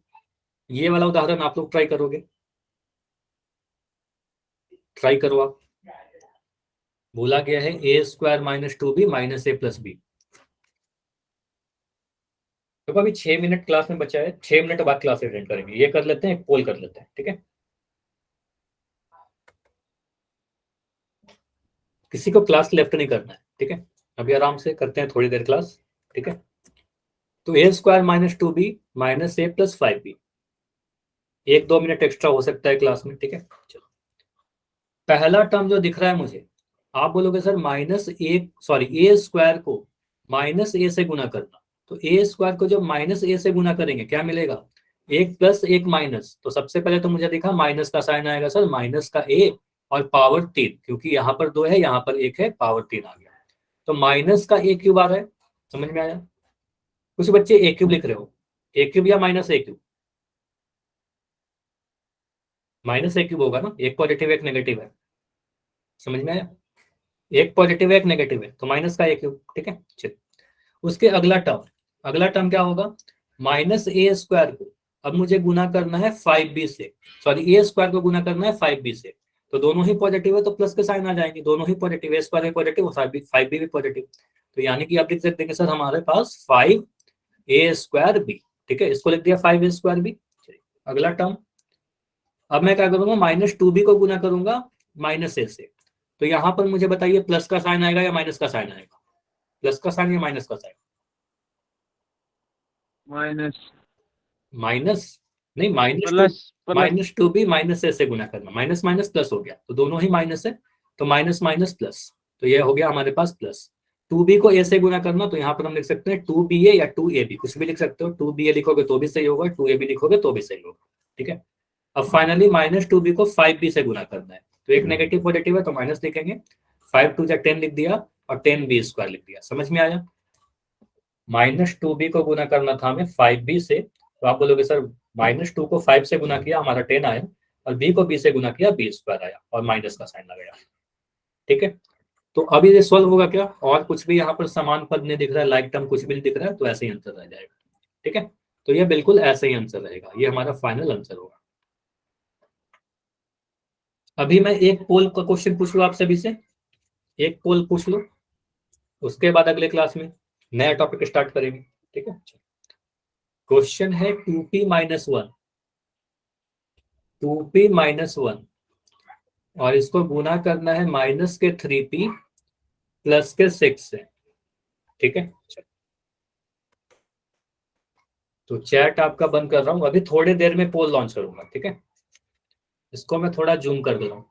[SPEAKER 1] ये वाला उदाहरण आप लोग ट्राई करोगे, ट्राई करो आप। बोला गया है a² - 2b - a + b। तो अभी 6 मिनट क्लास में बचा है, 6 मिनट बाद क्लास अटेंड करेंगे। ये कर लेते हैं, एक पोल कर लेते हैं। ठीक है, किसी को क्लास लेफ्ट नहीं करना है। ठीक है, अभी आराम से करते हैं थोड़ी देर क्लास। ठीक है, तो a² - 2b - a + 5b, 1-2 minute extra हो सकता है क्लास में। ठीक है, चलो पहला टर्म जो दिख रहा है मुझे, आप बोलोगे सर a² को -a से गुना करना, तो a² को जब -a से गुना करेंगे क्या मिलेगा? 1 + 1 माइनस, तो सबसे पहले तो मुझे दिखा माइनस का साइन आएगा सर, -a और पावर 3, क्योंकि यहाँ पर 2 है यहाँ पर 1 है, पावर 3 आ गया, तो -a³ आ रहा है। समझ में आया? कुछ बच्चे a³ लिख रहे हो, a³ या -a³? -a³ होगा ना, एक पॉजिटिव एक नेगेटिव है। समझ में आया? एक पॉजिटिव है एक नेगेटिव है, तो माइनस का a³। ठीक है, चलिए उसके अगला टर्म क्या होगा? -a² को अब मुझे गुना करना है 5b से, सॉरी a² को गुना करना है 5b से, तो दोनों ही पॉजिटिव है तो प्लस के साइन आ जाएंगे, दोनों ही पॉजिटिव, a² भी पॉजिटिव और 5b भी पॉजिटिव, तो यानी कि आप लिख सकते हैं कि सर हमारे पास 5a²b। ठीक है, इसको लिख दिया 5a²b। अगला टर्म, अब मैं क्या करूंगा? -2b को गुना करूंगा -a से, तो यहां पर मुझे बताइए प्लस का साइन आएगा या माइनस का साइन आएगा? प्लस का साइन या माइनस का साइन?
[SPEAKER 2] माइनस
[SPEAKER 1] माइनस नहीं, minus two,
[SPEAKER 2] plus plus
[SPEAKER 1] minus two भी माइनस से गुना करना, माइनस माइनस प्लस हो गया, तो दोनों ही माइनस है, तो माइनस माइनस प्लस, तो ये हो गया हमारे पास प्लस। टू बी को ए से गुना करना, तो यहाँ पर हम लिख सकते हैं टू बी ए या टू ए बी, कुछ भी लिख सकते हो, टू बी ए लिखोगे तो भी सही होगा, टू ए बी लिखोगे तो भी सही होगा, ठीक है। अब फाइनली माइनस टू बी को फाइव बी से गुना करना है, तो एक नेगेटिव पॉजिटिव है तो माइनस लिखेंगे, फाइव टू जा 10 लिख दिया और 10 बी स्क्वायर लिख दिया, समझ में आया। माइनस टू बी को गुना करना था हमें फाइव बी से, तो आप बोलोगे सर माइनस टू को फाइव से गुना किया हमारा 10 आया, और बी को बी से गुना किया बी स्क्वायर आया, और माइनस का साइन लगाया, ठीक है। तो अभी ये सॉल्व होगा क्या, और कुछ भी यहाँ पर समान पद नहीं दिख रहा है, लाइक टर्म कुछ भी नहीं दिख रहा है, तो ऐसे ही आंसर रह जाएगा, ठीक है। तो ये बिल्कुल ऐसे ही आंसर रहेगा, ये हमारा फाइनल आंसर होगा। अभी मैं एक पोल का क्वेश्चन पूछ लूँ आप सभी से, एक पोल पूछ लो, उसके बाद अगले क्लास में नया टॉपिक स्टार्ट करेंगे, ठीक है। क्वेश्चन है 2p-1, 2p-1, और इसको गुना करना है माइनस के 3p प्लस के 6 से, ठीक है। तो चैट आपका बंद कर रहा हूं, अभी थोड़ी देर में पोल लॉन्च करूंगा, ठीक है। इसको मैं थोड़ा जूम कर दे रहा हूं,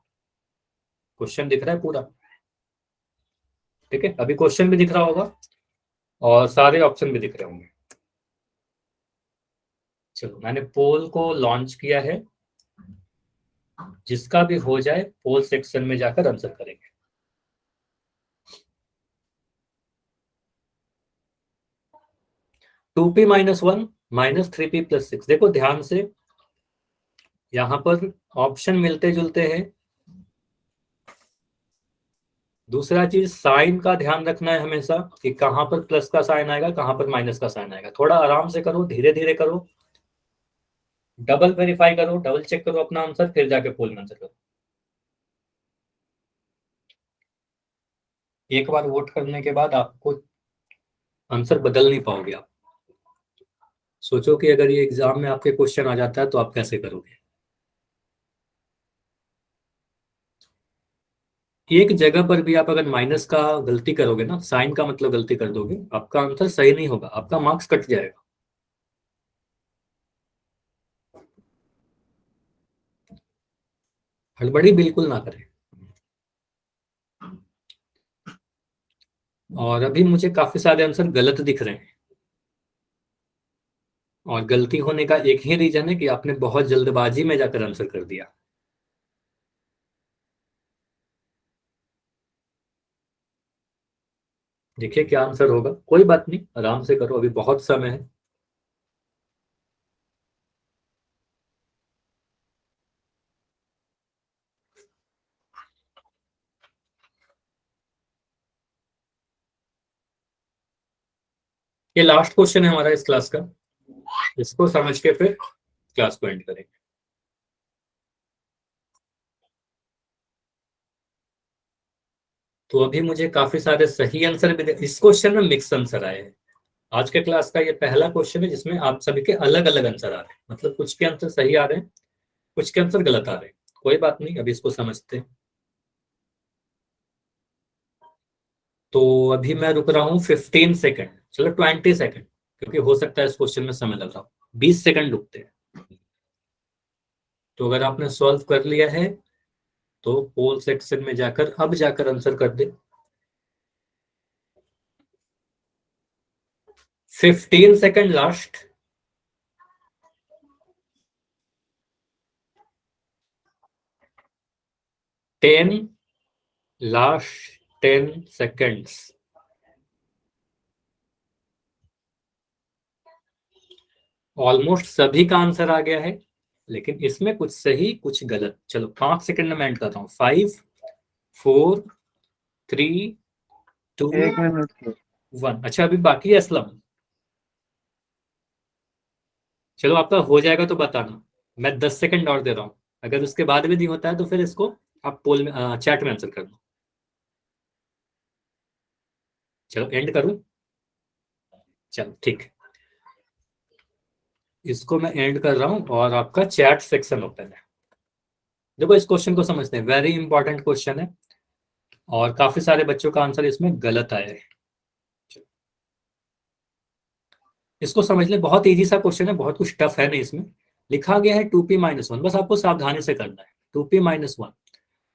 [SPEAKER 1] क्वेश्चन दिख रहा है पूरा, ठीक है। अभी क्वेश्चन भी दिख रहा होगा और सारे ऑप्शन भी दिख रहे होंगे। चलो मैंने पोल को लॉन्च किया है, जिसका भी हो जाए पोल सेक्शन में जाकर आंसर करेंगे। Two P minus one minus three P plus six, देखो ध्यान से, यहां पर ऑप्शन मिलते जुलते हैं। दूसरा चीज साइन का ध्यान रखना है हमेशा, कि कहां पर प्लस का साइन आएगा कहां पर माइनस का साइन आएगा, थोड़ा आराम से करो, धीरे धीरे करो, डबल वेरीफाई करो, डबल चेक करो अपना आंसर, फिर जाके पोल में आंसर करो। एक बार वोट करने के बाद आपको आंसर बदल नहीं पाओगे आप। सोचो कि अगर ये एग्जाम में आपके क्वेश्चन आ जाता है तो आप कैसे करोगे। एक जगह पर भी आप अगर माइनस का गलती करोगे ना, साइन का मतलब गलती कर दोगे, आपका आंसर सही नहीं होगा, आपका मार्क्स कट जाएगा। हड़बड़ी बिल्कुल ना करें। और अभी मुझे काफी सारे आंसर गलत दिख रहे हैं, और गलती होने का एक ही रीजन है कि आपने बहुत जल्दबाजी में जाकर आंसर कर दिया। देखिए क्या आंसर होगा, कोई बात नहीं, आराम से करो, अभी बहुत समय है। ये लास्ट क्वेश्चन है हमारा इस क्लास का, इसको समझ के फिर क्लास को एंड करेंगे। तो अभी मुझे काफी सारे सही आंसर भी इस क्वेश्चन में मिक्स आंसर आए हैं। आज के क्लास का ये पहला क्वेश्चन है जिसमें आप सभी के अलग अलग आंसर आ रहे हैं, मतलब कुछ के आंसर सही आ रहे हैं, कुछ के आंसर गलत आ रहे हैं, कोई बात नहीं, अभी इसको समझते हैं। तो अभी मैं रुक रहा हूँ 15 सेकेंड, चलो 20 सेकेंड, क्योंकि हो सकता है इस क्वेश्चन में समय लग रहा हो, 20 सेकेंड रुकते हैं। तो अगर आपने सॉल्व कर लिया है तो पोल सेक्शन में जाकर अब जाकर आंसर कर दे। 15 second last. 10 last 10 seconds. Almost सभी का आंसर आ गया है, लेकिन इसमें कुछ सही कुछ गलत। चलो 5 सेकेंड में एंड कर रहा हूँ, 5 4 3 2
[SPEAKER 2] एक मिनट के
[SPEAKER 1] 1। अच्छा अभी बाकी है असलम, चलो आपका हो जाएगा तो बताना, मैं 10 सेकेंड और दे रहा हूँ, अगर उसके बाद भी नहीं होता है तो फिर इसको आप पोल में चैट में आंसर कर दो। चलो एंड करूँ, चलो ठीक है, इसको मैं एंड कर रहा हूँ और आपका चैट सेक्शन ओपन है। देखो इस क्वेश्चन को समझते हैं, वेरी इंपॉर्टेंट क्वेश्चन है, और काफी सारे बच्चों का आंसर इसमें गलत आया है। इसको समझ ले, बहुत इजी सा क्वेश्चन है, बहुत कुछ टफ है नहीं इसमें। लिखा गया है 2p-1, बस आपको सावधानी से करना है 2p-1।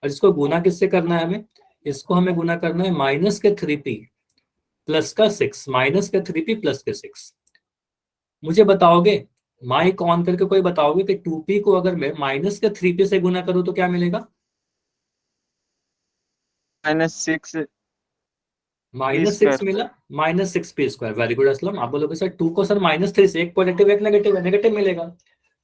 [SPEAKER 1] और इसको गुना किससे करना है हमें? इसको हमें गुना करना है माइनस के 3p प्लस का 6, माइनस के 3p प्लस के 6। मुझे बताओगे, माइक ऑन करके कोई बताओगे कि 2p को अगर मैं माइनस के 3p से गुना करूं तो क्या मिलेगा?
[SPEAKER 2] -6
[SPEAKER 1] -6
[SPEAKER 2] स्क्वायर।
[SPEAKER 1] मिला, -6p²। Very good Aslam. आप बोलोगे सर 2 को सर -3 से, एक पॉजिटिव एक नेगेटिव है, नेगेटिव मिलेगा।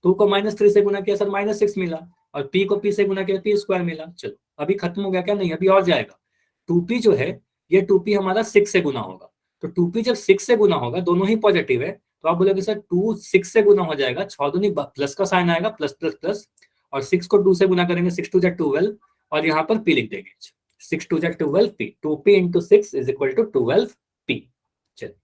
[SPEAKER 1] 2 को -3 से गुना किया सर -6 मिला, और p को p से गुना किया p² मिला। चलो अभी खत्म हो गया क्या? नहीं, अभी और जाएगा। 2p जो है, ये 2p हमारा 6 से गुना होगा। तो 2p जब 6 से गुना होगा, दोनों ही पॉजिटिव है, तो आप बोलोगे सर 2 6 से गुना हो जाएगा, 6 दूनी प्लस का साइन आएगा, प्लस प्लस प्लस, और 6 को 2 से गुना करेंगे, 6 2 12, और यहाँ पर p लिख देंगे। 6 2 12p, 2p into 6 is equal to 12p। चलिए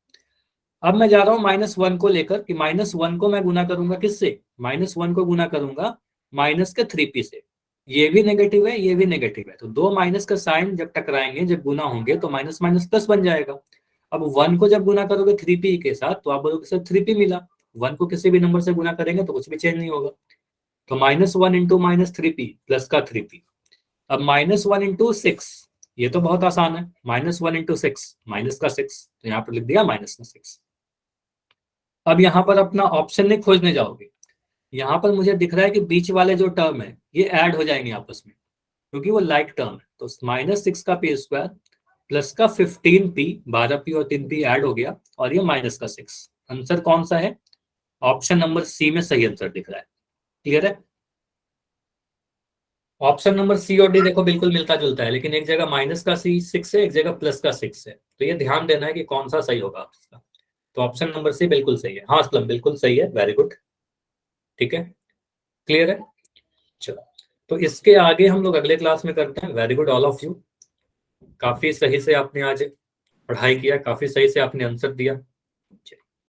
[SPEAKER 1] अब मैं जा रहा हूं -1 को लेकर, कि -1 को मैं गुना करूंगा किससे? -1 को गुना करूंगा माइनस के 3p से। ये भी नेगेटिव है, ये भी नेगेटिव है, तो दो माइनस का साइन जब टकराएंगे, जब गुना होंगे, तो माइनस माइनस प्लस बन जाएगा। अब 1 को जब गुना करोगे 3p के साथ, तो आप बोलोगे सर 3p मिला। 1 को किसी भी नंबर से गुना करेंगे तो कुछ भी चेंज नहीं होगा। तो -1 इंटू -3p प्लस का 3p। अब -1 इंटू 6, ये तो बहुत आसान है। -1 इंटू 6, माइनस का 6, तो यहाँ पर लिख दिया माइनस का 6। अब यहाँ पर अपना ऑप्शन नहीं खोजने जाओगे, यहाँ पर मुझे दिख रहा है कि बीच वाले जो टर्म है ये ऐड हो जाएंगे आपस में, क्योंकि वो लाइक टर्म है। तो -6 का p² प्लस का 15p, 12p और 3p ऐड हो गया, और ये माइनस का 6। आंसर कौन सा है? ऑप्शन नंबर सी में सही आंसर दिख रहा है। क्लियर है? ऑप्शन नंबर सी और डी देखो बिल्कुल मिलता जुलता है, लेकिन एक जगह माइनस का 6 है, एक जगह प्लस का 6 है, तो ये ध्यान देना है कि कौन सा सही होगा आपका। तो ऑप्शन नंबर सी बिल्कुल सही है। हाँ असलम, बिल्कुल सही है, वेरी गुड। ठीक है, क्लियर है? चलो, तो इसके आगे हम लोग अगले क्लास में करते हैं। Very good all of you, काफी सही से आपने आज पढ़ाई किया, काफी सही से आपने आंसर दिया।